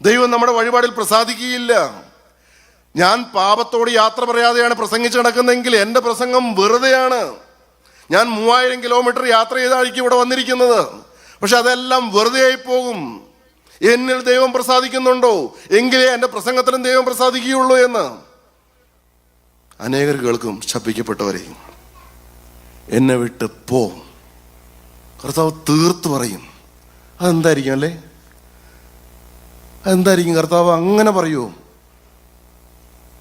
ദൈവം നമ്മുടെ വഴിപാടിൽ പ്രസാദിക്കുകയില്ല. ഞാൻ പാപത്തോട് യാത്ര പറയാതെയാണ് പ്രസംഗിച്ച് നടക്കുന്നതെങ്കിൽ എൻ്റെ പ്രസംഗം വെറുതെയാണ്. ഞാൻ 3000 കിലോമീറ്റർ യാത്ര ചെയ്തായിരിക്കും ഇവിടെ വന്നിരിക്കുന്നത്. പക്ഷെ അതെല്ലാം വെറുതെ ആയി പോകും. എന്നിൽ ദൈവം പ്രസാദിക്കുന്നുണ്ടോ? എങ്കിലേ എൻ്റെ പ്രസംഗത്തിലും ദൈവം പ്രസാദിക്കുകയുള്ളൂ എന്ന് അനേകർ കേൾക്കും. ശപിക്കപ്പെട്ടവരെ, എന്നെ വിട്ട് പോ, കർത്താവ് തീർത്ത് പറയും. അതെന്തായിരിക്കും അല്ലേ? അതെന്തായിരിക്കും? കർത്താവ് അങ്ങനെ പറയുമോ?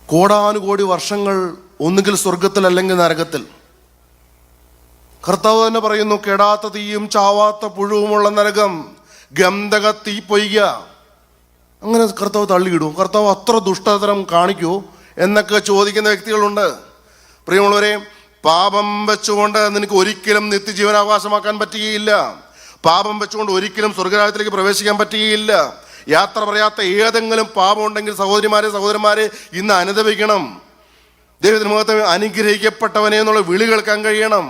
കോടാനുകോടി വർഷങ്ങൾ ഒന്നുകിൽ സ്വർഗത്തിൽ അല്ലെങ്കിൽ നരകത്തിൽ. കർത്താവ് തന്നെ പറയുന്നു, കെടാത്ത തീയും ചാവാത്ത പുഴുവുമുള്ള നരകം, ഗന്ധക തീ പൊയ്യ. അങ്ങനെ കർത്താവ് തള്ളിയിടും? കർത്താവ് അത്ര ദുഷ്ടതരം കാണിക്കൂ എന്നൊക്കെ ചോദിക്കുന്ന വ്യക്തികളുണ്ട്. പ്രിയമുള്ളവരെ, പാപം വെച്ചുകൊണ്ട് നിനക്ക് ഒരിക്കലും നിത്യജീവനാവകാശമാക്കാൻ പറ്റുകയില്ല. പാപം വെച്ചുകൊണ്ട് ഒരിക്കലും സ്വർഗരാജ്യത്തിലേക്ക് പ്രവേശിക്കാൻ പറ്റുകയില്ല. യാത്ര പറയാത്ത ഏതെങ്കിലും പാപം ഉണ്ടെങ്കിൽ സഹോദരന്മാരെ ഇന്ന് അനുദപിക്കണം. ദൈവത്തിന് മുഖത്ത് അനുഗ്രഹിക്കപ്പെട്ടവനെ എന്നുള്ള വിളി കേൾക്കാൻ കഴിയണം.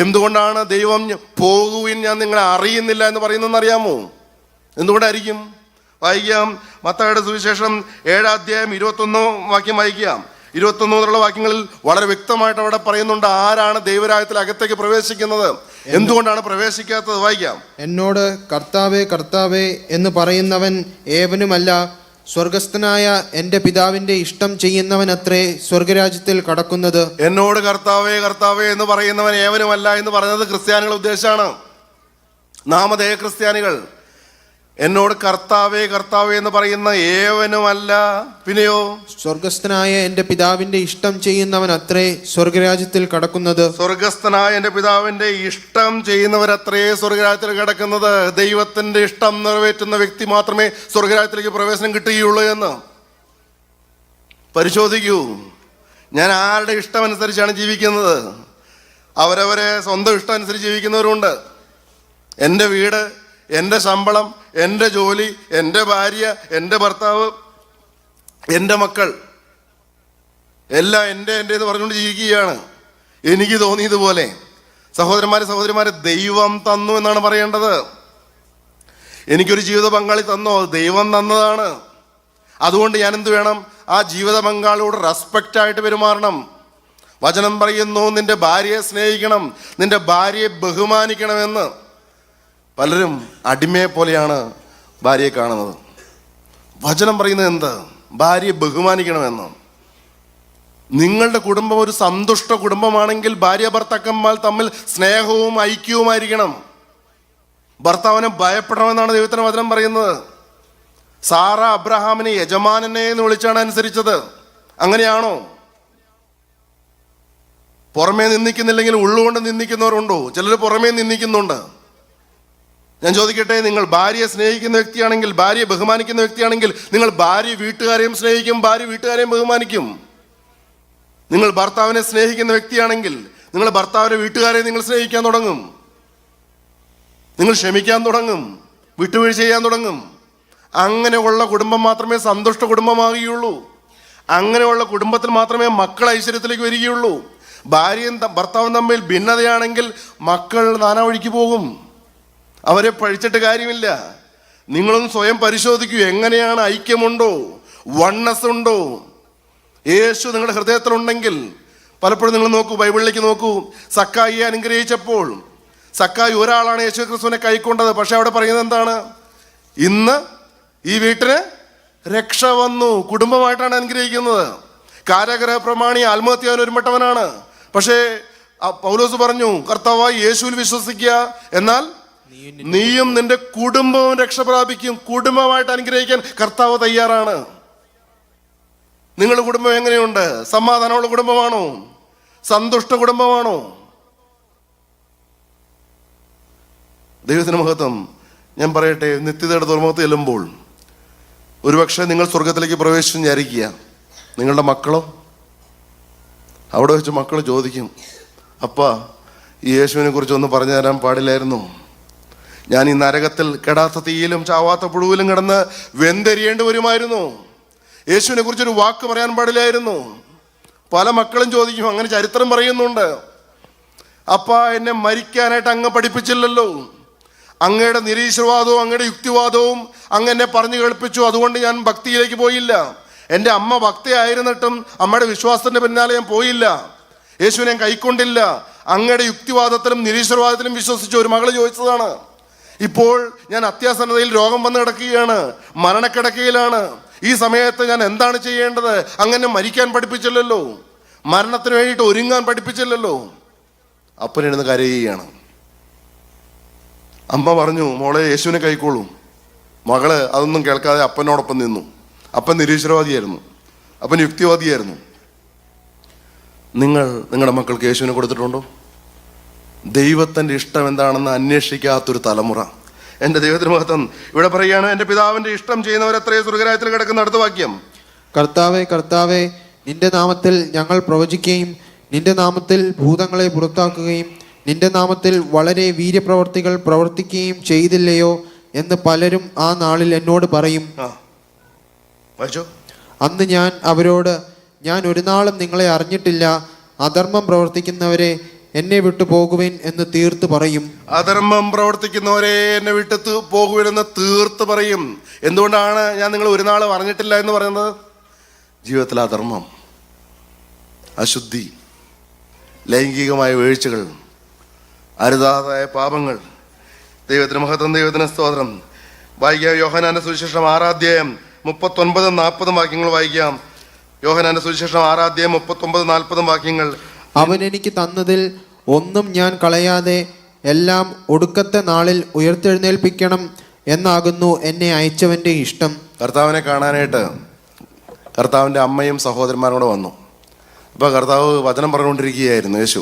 എന്തുകൊണ്ടാണ് ദൈവം പോകുവിൻ ഞാൻ നിങ്ങളെ അറിയുന്നില്ല എന്ന് പറയുന്നതെന്ന് അറിയാമോ? എന്തുകൊണ്ടായിരിക്കും? വായിക്കാം, മത്തായിയുടെ സുവിശേഷം 7-ാം അധ്യായം 21 വാക്യം വായിക്കാം. 21 മുതലുള്ള വാക്യങ്ങളിൽ വളരെ വ്യക്തമായിട്ട് അവിടെ പറയുന്നുണ്ട് ആരാണ് ദൈവരാജ്യത്തിൽ അകത്തേക്ക് പ്രവേശിക്കുന്നത്, എന്തുകൊണ്ടാണ് പ്രവേശിക്കാത്തത്. വായിക്കാം. എന്നോട് കർത്താവേ കർത്താവേ എന്ന് പറയുന്നവൻ ഏവനുമല്ല, സ്വർഗസ്ഥനായ എൻ്റെ പിതാവിൻ്റെ ഇഷ്ടം ചെയ്യുന്നവൻ അത്രേ സ്വർഗരാജ്യത്തിൽ കടക്കുന്നത്. എന്നോട് കർത്താവേ കർത്താവേ എന്ന് പറയുന്നവൻ ഏവനുമല്ല എന്ന് പറയുന്നത് ക്രിസ്ത്യാനികളെ ഉദ്ദേശമാണ്, നാമധേയ ക്രിസ്ത്യാനികൾ. എന്നോട് കർത്താവേ കർത്താവേ എന്ന് പറയുന്ന ഏവനുമല്ല, പിന്നെയോ സ്വർഗസ്ഥനായ എൻ്റെ പിതാവിൻ്റെ ഇഷ്ടം ചെയ്യുന്നവൻ അത്രേ സ്വർഗരാജ്യത്തിൽ കടക്കുന്നത്. സ്വർഗസ്ഥനായ എൻ്റെ പിതാവിൻ്റെ ഇഷ്ടം ചെയ്യുന്നവരത്രേ സ്വർഗരാജ്യത്തിൽ കിടക്കുന്നത്. ദൈവത്തിൻ്റെ ഇഷ്ടം നിറവേറ്റുന്ന വ്യക്തി മാത്രമേ സ്വർഗരാജ്യത്തിലേക്ക് പ്രവേശനം കിട്ടുകയുള്ളൂ എന്ന്. പരിശോധിക്കൂ. ഞാൻ ആരുടെ ഇഷ്ടമനുസരിച്ചാണ് ജീവിക്കുന്നത്? അവരവരെ സ്വന്തം ഇഷ്ടം അനുസരിച്ച് ജീവിക്കുന്നവരുണ്ട്. എൻ്റെ വീട്, എൻ്റെ ശമ്പളം, എൻ്റെ ജോലി, എൻ്റെ ഭാര്യ, എൻ്റെ ഭർത്താവ്, എൻ്റെ മക്കൾ എല്ലാം എൻ്റെ എന്ന് പറഞ്ഞുകൊണ്ട് ജീവിക്കുകയാണ്. എനിക്ക് തോന്നിയതുപോലെ. സഹോദരന്മാരെ, ദൈവം തന്നു എന്നാണ് പറയേണ്ടത്. എനിക്കൊരു ജീവിത പങ്കാളി തന്നോ? ദൈവം തന്നതാണ്. അതുകൊണ്ട് ഞാൻ എന്ത് വേണം? ആ ജീവിത പങ്കാളിയോട് റെസ്പെക്റ്റ് ആയിട്ട് പെരുമാറണം. വചനം പറയുന്നു, നിന്റെ ഭാര്യയെ സ്നേഹിക്കണം, നിന്റെ ഭാര്യയെ ബഹുമാനിക്കണമെന്ന്. പലരും അടിമയെ പോലെയാണ് ഭാര്യയെ കാണുന്നത്. വചനം പറയുന്നത് എന്ത്? ഭാര്യയെ ബഹുമാനിക്കണമെന്ന്. നിങ്ങളുടെ കുടുംബം ഒരു സന്തുഷ്ട കുടുംബമാണെങ്കിൽ ഭാര്യ ഭർത്താക്കന്മാർ തമ്മിൽ സ്നേഹവും ഐക്യവുമായിരിക്കണം. ഭർത്താവിനെ ഭയപ്പെടണമെന്നാണ് ദൈവത്തിന്റെ വചനം പറയുന്നത്. സാറ അബ്രഹാമിനെ യജമാനനെ എന്ന് വിളിച്ചാണ് അനുസരിച്ചത്. അങ്ങനെയാണോ? പുറമേ നിന്ദിക്കുന്നില്ലെങ്കിൽ ഉള്ളുകൊണ്ട് നിന്ദിക്കുന്നവരുണ്ടോ? ചിലർ പുറമേ നിന്ദിക്കുന്നുണ്ട്. ഞാൻ ചോദിക്കട്ടെ, നിങ്ങൾ ഭാര്യയെ സ്നേഹിക്കുന്ന വ്യക്തിയാണെങ്കിൽ, ഭാര്യയെ ബഹുമാനിക്കുന്ന വ്യക്തിയാണെങ്കിൽ, നിങ്ങൾ ഭാര്യ വീട്ടുകാരെയും സ്നേഹിക്കും, ഭാര്യ വീട്ടുകാരെയും ബഹുമാനിക്കും. നിങ്ങൾ ഭർത്താവിനെ സ്നേഹിക്കുന്ന വ്യക്തിയാണെങ്കിൽ നിങ്ങൾ ഭർത്താവിന്റെ വീട്ടുകാരെ നിങ്ങൾ സ്നേഹിക്കാൻ തുടങ്ങും. നിങ്ങൾ ക്ഷമിക്കാൻ തുടങ്ങും, വിട്ടുവീഴ്ച ചെയ്യാൻ തുടങ്ങും. അങ്ങനെയുള്ള കുടുംബം മാത്രമേ സന്തുഷ്ട കുടുംബമാകുകയുള്ളൂ. അങ്ങനെയുള്ള കുടുംബത്തിൽ മാത്രമേ മക്കൾ ഐശ്വര്യത്തിലേക്ക് വരികയുള്ളൂ. ഭാര്യയും ഭർത്താവും തമ്മിൽ ഭിന്നതയാണെങ്കിൽ മക്കൾ നാനാ വഴിക്ക് പോകും. അവരെ പഴിച്ചിട്ട് കാര്യമില്ല. നിങ്ങളൊന്ന് സ്വയം പരിശോധിക്കൂ. എങ്ങനെയാണ്? ഐക്യമുണ്ടോ? വണ്ണസ് ഉണ്ടോ? യേശു നിങ്ങളുടെ ഹൃദയത്തിലുണ്ടെങ്കിൽ, പലപ്പോഴും നിങ്ങൾ നോക്കൂ, ബൈബിളിലേക്ക് നോക്കൂ. സക്കായിയെ അനുഗ്രഹിച്ചപ്പോൾ സക്കായി ഒരാളാണ് യേശു ക്രിസ്തുവിനെ കൈക്കൊണ്ടത്. പക്ഷെ അവിടെ പറയുന്നത് എന്താണ്? ഇന്ന് ഈ വീട്ടിന് രക്ഷ വന്നു. കുടുംബമായിട്ടാണ് അനുഗ്രഹിക്കുന്നത്. കാരാഗൃഹ പ്രമാണി ആത്മഹത്യ ചെയ്യാൻ ഒരുമട്ടവനാണ്. പക്ഷേ പൗലോസ് പറഞ്ഞു, കർത്താവായ യേശുവിൽ വിശ്വസിക്കുക, എന്നാൽ നീയും നിന്റെ കുടുംബവും രക്ഷ പ്രാപിക്കും. കുടുംബമായിട്ട് അനുഗ്രഹിക്കാൻ കർത്താവ് തയ്യാറാണ്. നിങ്ങളുടെ കുടുംബം എങ്ങനെയുണ്ട്? സമാധാനമുള്ള കുടുംബമാണോ? സന്തുഷ്ട കുടുംബമാണോ? ദൈവത്തിന് മഹത്വം. ഞാൻ പറയട്ടെ, നിത്യതയുടെ തുറമുഖത്ത് ചെല്ലുമ്പോൾ ഒരുപക്ഷെ നിങ്ങൾ സ്വർഗത്തിലേക്ക് പ്രവേശിച്ചു വിചാരിക്കുക. നിങ്ങളുടെ മക്കളോ? അവിടെ വെച്ച് മക്കൾ ചോദിക്കും, അപ്പാ ഈ യേശുവിനെ കുറിച്ചൊന്നും പറഞ്ഞു തരാൻ പാടില്ലായിരുന്നു. ഞാൻ ഈ നരകത്തിൽ കെടാത്ത തീയിലും ചാവാത്ത പുഴുവിലും കിടന്ന് വെന്തെരിയേണ്ടി വരുമായിരുന്നു. യേശുവിനെ കുറിച്ചൊരു വാക്ക് പറയാൻ പാടില്ലായിരുന്നു. പല മക്കളും ചോദിക്കും. അങ്ങനെ ചരിത്രം പറയുന്നുണ്ട്. അപ്പാ എന്നെ മരിക്കാനായിട്ട് അങ്ങ് പഠിപ്പിച്ചില്ലല്ലോ. അങ്ങയുടെ നിരീശ്വരവാദവും അങ്ങയുടെ യുക്തിവാദവും അങ്ങ് എന്നെ പറഞ്ഞു കേൾപ്പിച്ചു. അതുകൊണ്ട് ഞാൻ ഭക്തിയിലേക്ക് പോയില്ല. എൻ്റെ അമ്മ ഭക്തിയായിരുന്നിട്ടും അമ്മയുടെ വിശ്വാസത്തിന്റെ പിന്നാലെ ഞാൻ പോയില്ല. യേശുവിനെ ഞാൻ കൈക്കൊണ്ടില്ല. അങ്ങയുടെ യുക്തിവാദത്തിലും നിരീശ്വരവാദത്തിലും വിശ്വസിച്ച ഒരു മകള് ചോദിച്ചതാണ്. ഇപ്പോൾ ഞാൻ അത്യാസന്നതയിൽ രോഗം വന്ന് കിടക്കുകയാണ്, മരണക്കിടക്കയിലാണ്. ഈ സമയത്ത് ഞാൻ എന്താണ് ചെയ്യേണ്ടത്? അങ്ങനെ മരിക്കാൻ പഠിപ്പിച്ചില്ലല്ലോ, മരണത്തിന് വേണ്ടിയിട്ട് ഒരുങ്ങാൻ പഠിപ്പിച്ചില്ലല്ലോ. അപ്പനെടുന്ന് കരയുകയാണ്. അമ്മ പറഞ്ഞു, മോളെ യേശുവിനെ കൈക്കൊള്ളൂ. മകള് അതൊന്നും കേൾക്കാതെ അപ്പനോടൊപ്പം നിന്നു. അപ്പൻ നിരീശ്വരവാദിയായിരുന്നു, അപ്പൻ യുക്തിവാദിയായിരുന്നു. നിങ്ങളുടെ മക്കൾക്ക് യേശുവിനെ കൊടുത്തിട്ടുണ്ടോ? ദൈവത്തിൻ്റെ ഇഷ്ടം എന്താണെന്ന് അന്വേഷിക്കാത്തൊരു തലമുറ. എൻ്റെ ദൈവത്തിന് മഹത്വം. ഇവിടെ പറയുകയാണ്, എൻ്റെ പിതാവിൻ്റെ ഇഷ്ടം ചെയ്യുന്നവരെത്രയോ സ്വർഗ്ഗരാജ്യത്തിൽ കിടക്കുന്ന. അടുത്ത വാക്യം, കർത്താവേ കർത്താവേ, നിന്റെ നാമത്തിൽ ഞങ്ങൾ പ്രവചിക്കുകയും നിന്റെ നാമത്തിൽ ഭൂതങ്ങളെ പുറത്താക്കുകയും നിന്റെ നാമത്തിൽ വളരെ വീര്യപ്രവർത്തികൾ പ്രവർത്തിക്കുകയും ചെയ്തില്ലയോ എന്ന് പലരും ആ നാളിൽ എന്നോട് പറയും. അന്ന് ഞാൻ അവരോട്, ഞാൻ ഒരു നാളും നിങ്ങളെ അറിഞ്ഞിട്ടില്ല, അധർമ്മം പ്രവർത്തിക്കുന്നവരെ എന്നെ വിട്ടു പോകുവിൻ എന്ന് തീർത്ത് പറയും. അധർമ്മം പ്രവർത്തിക്കുന്നവരെ എന്നെ വിട്ടു പോകുവിൻ എന്ന് തീർത്ത് പറയും. എന്തുകൊണ്ടാണ് ഞാൻ നിങ്ങൾ ഒരു നാൾ അറിഞ്ഞിട്ടില്ല എന്ന് പറയുന്നത്? ജീവിതത്തിൽ അധർമ്മം, അശുദ്ധി, ലൈംഗികമായ വീഴ്ചകൾ, അരുതാതായ പാപങ്ങൾ. ദൈവത്തിന് മഹത്വം, ദൈവത്തിന് സ്തോത്രം. വായിക്കാം യോഹന്നാന്റെ സുവിശേഷം 6-ാം അധ്യായം 39-40 വാക്യങ്ങൾ വായിക്കാം. യോഹന്നാന്റെ സുവിശേഷം 6-ാം അധ്യായം 39-40 വാക്യങ്ങൾ. അവൻ എനിക്ക് തന്നതിൽ ഒന്നും ഞാൻ കളയാതെ എല്ലാം ഒടുക്കത്തെ നാളിൽ ഉയർത്തെഴുന്നേൽപ്പിക്കണം എന്നാകുന്നു എന്നെ അയച്ചവന്റെ ഇഷ്ടം. കർത്താവിനെ കാണാനായിട്ട് കർത്താവിൻ്റെ അമ്മയും സഹോദരന്മാരും കൂടെ വന്നു. അപ്പോൾ കർത്താവ് വചനം പറഞ്ഞുകൊണ്ടിരിക്കുകയായിരുന്നു. യേശു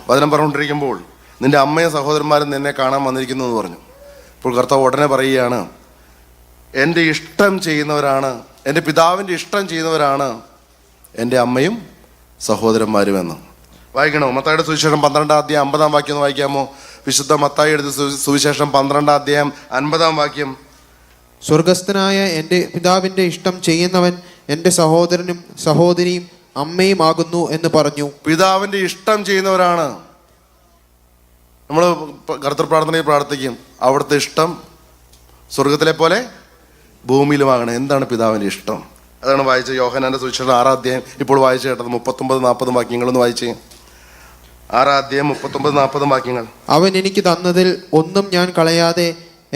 വചനം പറഞ്ഞുകൊണ്ടിരിക്കുമ്പോൾ, നിന്റെ അമ്മയും സഹോദരന്മാരും നിന്നെ കാണാൻ വന്നിരിക്കുന്നു എന്ന് പറഞ്ഞു. ഇപ്പോൾ കർത്താവ് ഉടനെ പറയുകയാണ്, എൻ്റെ ഇഷ്ടം ചെയ്യുന്നവരാണ്, എൻ്റെ പിതാവിൻ്റെ ഇഷ്ടം ചെയ്യുന്നവരാണ് എൻ്റെ അമ്മയും സഹോദരന്മാരുമെന്ന്. വായിക്കണോ? മത്തായിയുടെ സുവിശേഷം 12-ാം അധ്യായം 50-ാം വാക്യം ഒന്ന് വായിക്കാമോ? വിശുദ്ധ മത്തായി എടുത്ത സുവിശേഷം 12-ാം അധ്യായം 50-ാം വാക്യം. സ്വർഗസ്ഥനായ എൻ്റെ പിതാവിൻ്റെ ഇഷ്ടം ചെയ്യുന്നവൻ എൻ്റെ സഹോദരനും സഹോദരിയും അമ്മയും ആകുന്നു എന്ന് പറഞ്ഞു. പിതാവിൻ്റെ ഇഷ്ടം ചെയ്യുന്നവരാണ്. നമ്മൾ കർത്തൃ പ്രാർത്ഥനയിൽ പ്രാർത്ഥിക്കും, അവിടുത്തെ ഇഷ്ടം സ്വർഗത്തിലെ പോലെ ഭൂമിയിലുമാകണം. എന്താണ് പിതാവിൻ്റെ ഇഷ്ടം? അതാണ് വായിച്ചത് യോഹന്നാന്റെ സുവിശേഷം 6-ാം അധ്യായം ഇപ്പോൾ വായിച്ചു കേട്ടത്. 39-40 വാക്യങ്ങളൊന്ന് വായിച്ചേ. 6-ാം അധ്യായം 39-40 വാക്യങ്ങൾ. അവൻ എനിക്ക് തന്നതിൽ ഒന്നും ഞാൻ കളയാതെ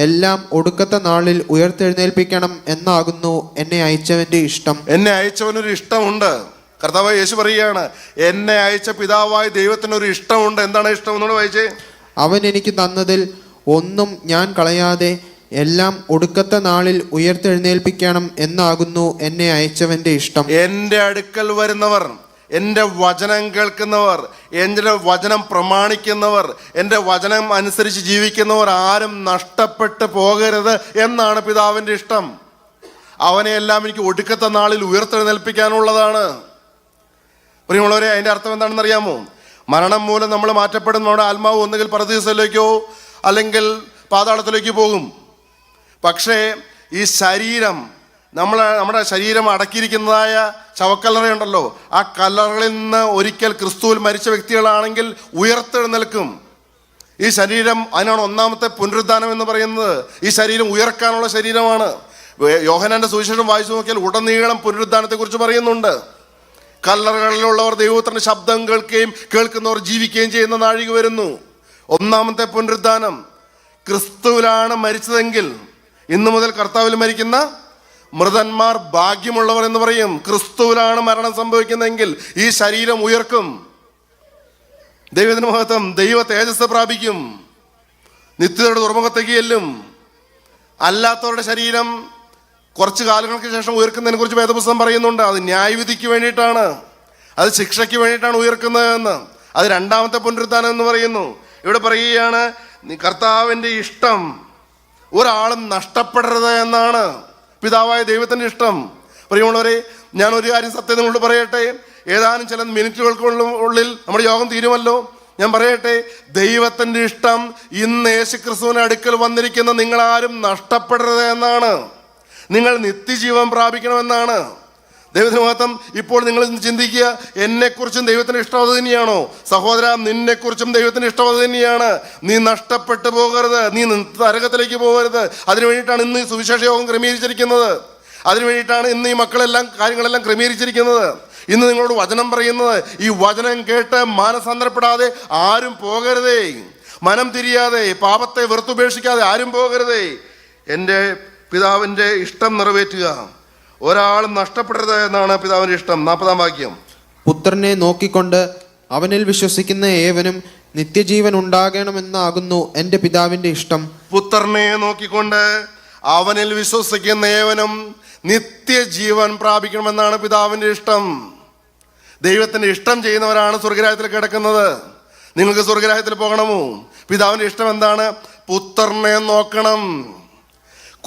എല്ലാം ഒടുക്കത്തെ നാളിൽ ഉയർത്തെഴുന്നേൽപ്പിക്കണം എന്നാകുന്നു എന്നെ അയച്ചവന്റെ ഇഷ്ടം. എന്നെ അയച്ചവനൊരു ഇഷ്ടമുണ്ട്. കർത്താവായ യേശു പറയുകയാണ്, എന്നെ അയച്ച പിതാവായ ദൈവത്തിനൊരു ഇഷ്ടമുണ്ട്. എന്താണ് ഇഷ്ടം എന്നോട് വായിച്ചേ. അവൻ എനിക്ക് തന്നതിൽ ഒന്നും ഞാൻ കളയാതെ എല്ലാം ഒടുക്കത്തെ നാളിൽ ഉയർത്തെഴുന്നേൽപ്പിക്കണം എന്നാകുന്നു എന്നെ അയച്ചവന്റെ ഇഷ്ടം. എൻ്റെ അടുക്കൽ വരുന്നവർ, എൻ്റെ വചനം കേൾക്കുന്നവർ, എൻ്റെ വചനം പ്രമാണിക്കുന്നവർ, എൻ്റെ വചനം അനുസരിച്ച് ജീവിക്കുന്നവർ ആരും നഷ്ടപ്പെട്ടു പോകരുത് എന്നാണ് പിതാവിൻ്റെ ഇഷ്ടം. അവനെ എല്ലാം എനിക്ക് ഒടുക്കത്തെ നാളിൽ ഉയർത്തെഴുന്നേൽപ്പിക്കാനുള്ളതാണ്. പ്രിയമുള്ളവരെ, അതിൻ്റെ അർത്ഥം എന്താണെന്ന് അറിയാമോ? മരണം മൂലം നമ്മൾ മാറ്റപ്പെടും. നമ്മുടെ ആത്മാവ് ഒന്നുകിൽ പരദീസയിലേക്കോ അല്ലെങ്കിൽ പാതാളത്തിലേക്ക് പോകും. പക്ഷേ ഈ ശരീരം, നമ്മുടെ ശരീരം അടക്കിയിരിക്കുന്നതായ ശവക്കല്ലറയുണ്ടല്ലോ, ആ കല്ലറകളിൽ നിന്ന് ഒരിക്കൽ ക്രിസ്തുവിൽ മരിച്ച വ്യക്തികളാണെങ്കിൽ ഉയർത്തെഴുന്നേൽക്കും. ഈ ശരീരം, അതിനാണ് ഒന്നാമത്തെ പുനരുദ്ധാനം എന്ന് പറയുന്നത്. ഈ ശരീരം ഉയർക്കാനുള്ള ശരീരമാണ്. യോഹന്നാന്റെ സുവിശേഷം വായിച്ചു നോക്കിയാൽ ഉടനീളം പുനരുദ്ധാനത്തെക്കുറിച്ച് പറയുന്നുണ്ട്. കല്ലറകളിലുള്ളവർ ദൈവത്തിന്റെ ശബ്ദം കേൾക്കുകയും കേൾക്കുന്നവർ ജീവിക്കുകയും ചെയ്യുന്ന നാഴിക വരുന്നു. ഒന്നാമത്തെ പുനരുദ്ധാനം. ക്രിസ്തുവിലാണ് മരിച്ചതെങ്കിൽ ഇന്നു മുതൽ കർത്താവിൽ മരിക്കുന്ന മൃതന്മാർ ഭാഗ്യമുള്ളവർ എന്ന് പറയും. ക്രിസ്തുവിലാണ് മരണം സംഭവിക്കുന്നതെങ്കിൽ ഈ ശരീരം ഉയർക്കും. ദൈവത്തിന് മഹത്വം. ദൈവ തേജസ് പ്രാപിക്കും. നിത്യതയുടെ തുറമുഖത്തേക്ക് ചെല്ലും. അല്ലാത്തവരുടെ ശരീരം കുറച്ച് കാലങ്ങൾക്ക് ശേഷം ഉയർക്കുന്നതിനെ കുറിച്ച് വേദപുസ്തകം പറയുന്നുണ്ട്. അത് ന്യായവിധിക്ക് വേണ്ടിയിട്ടാണ്, അത് ശിക്ഷയ്ക്ക് വേണ്ടിയിട്ടാണ് ഉയർക്കുന്നതെന്ന്. അത് രണ്ടാമത്തെ പുനരുദ്ധാനം എന്ന് പറയുന്നു. ഇവിടെ പറയുകയാണ്, കർത്താവിൻ്റെ ഇഷ്ടം ഒരാളും നഷ്ടപ്പെടരുത് എന്നാണ് പിതാവായ ദൈവത്തിൻ്റെ ഇഷ്ടം. പ്രിയമുള്ളവരെ, ഞാൻ ഒരു കാര്യം സത്യം നിങ്ങളോട് പറയട്ടെ. ഏതാനും ചില മിനിറ്റുകൾക്കുള്ളിൽ നമ്മുടെ യോഗം തീരുമല്ലോ. ഞാൻ പറയട്ടെ, ദൈവത്തിൻ്റെ ഇഷ്ടം ഇന്ന് യേശുക്രിസ്തുവിന്റെ അടുക്കൽ വന്നിരിക്കുന്ന നിങ്ങളാരും നഷ്ടപ്പെടരുത് എന്നാണ്. നിങ്ങൾ നിത്യജീവൻ പ്രാപിക്കണമെന്നാണ്. ദൈവത്തിന് മഹത്വം. ഇപ്പോൾ നിങ്ങൾ ചിന്തിക്കുക, എന്നെക്കുറിച്ചും ദൈവത്തിന് ഇഷ്ടം അത് തന്നെയാണോ? സഹോദര, നിന്നെക്കുറിച്ചും ദൈവത്തിന് ഇഷ്ടം അത് തന്നെയാണ്. നീ നഷ്ടപ്പെട്ടു പോകരുത്, നീ നരകത്തിലേക്ക് പോകരുത്. അതിനു വേണ്ടിയിട്ടാണ് ഇന്ന് ഈ സുവിശേഷ യോഗം ക്രമീകരിച്ചിരിക്കുന്നത്. അതിനു വേണ്ടിയിട്ടാണ് ഇന്ന് ഈ മക്കളെല്ലാം കാര്യങ്ങളെല്ലാം ക്രമീകരിച്ചിരിക്കുന്നത്. ഇന്ന് നിങ്ങളോട് വചനം പറയുന്നത്, ഈ വചനം കേട്ട് മാനസാന്തരപ്പെടാതെ ആരും പോകരുതേ. മനം തിരിയാതെ പാപത്തെ വെറുത്തുപേക്ഷിക്കാതെ ആരും പോകരുതേ. എൻ്റെ പിതാവിൻ്റെ ഇഷ്ടം നിറവേറ്റുക, ഒരാളും നഷ്ടപ്പെടരുത് എന്നാണ് പിതാവിൻ്റെ ഇഷ്ടം. 40-ാം വാക്യം. പുത്രനെ നോക്കിക്കൊണ്ട് അവനിൽ വിശ്വസിക്കുന്ന ഏവനും നിത്യജീവൻ ഉണ്ടാകണമെന്നാകുന്നു എൻ്റെ പിതാവിൻ്റെ ഇഷ്ടം. പുത്രനെ നോക്കിക്കൊണ്ട് അവനിൽ വിശ്വസിക്കുന്ന ഏവനും നിത്യജീവൻ പ്രാപിക്കണമെന്നാണ് പിതാവിൻ്റെ ഇഷ്ടം. ദൈവത്തിൻ്റെ ഇഷ്ടം ചെയ്യുന്നവരാണ് സ്വർഗരാജ്യത്തിൽ കിടക്കുന്നത്. നിങ്ങൾക്ക് സ്വർഗരാജ്യത്തിൽ പോകണമോ? പിതാവിൻ്റെ ഇഷ്ടം എന്താണ്? പുത്രനെ നോക്കണം,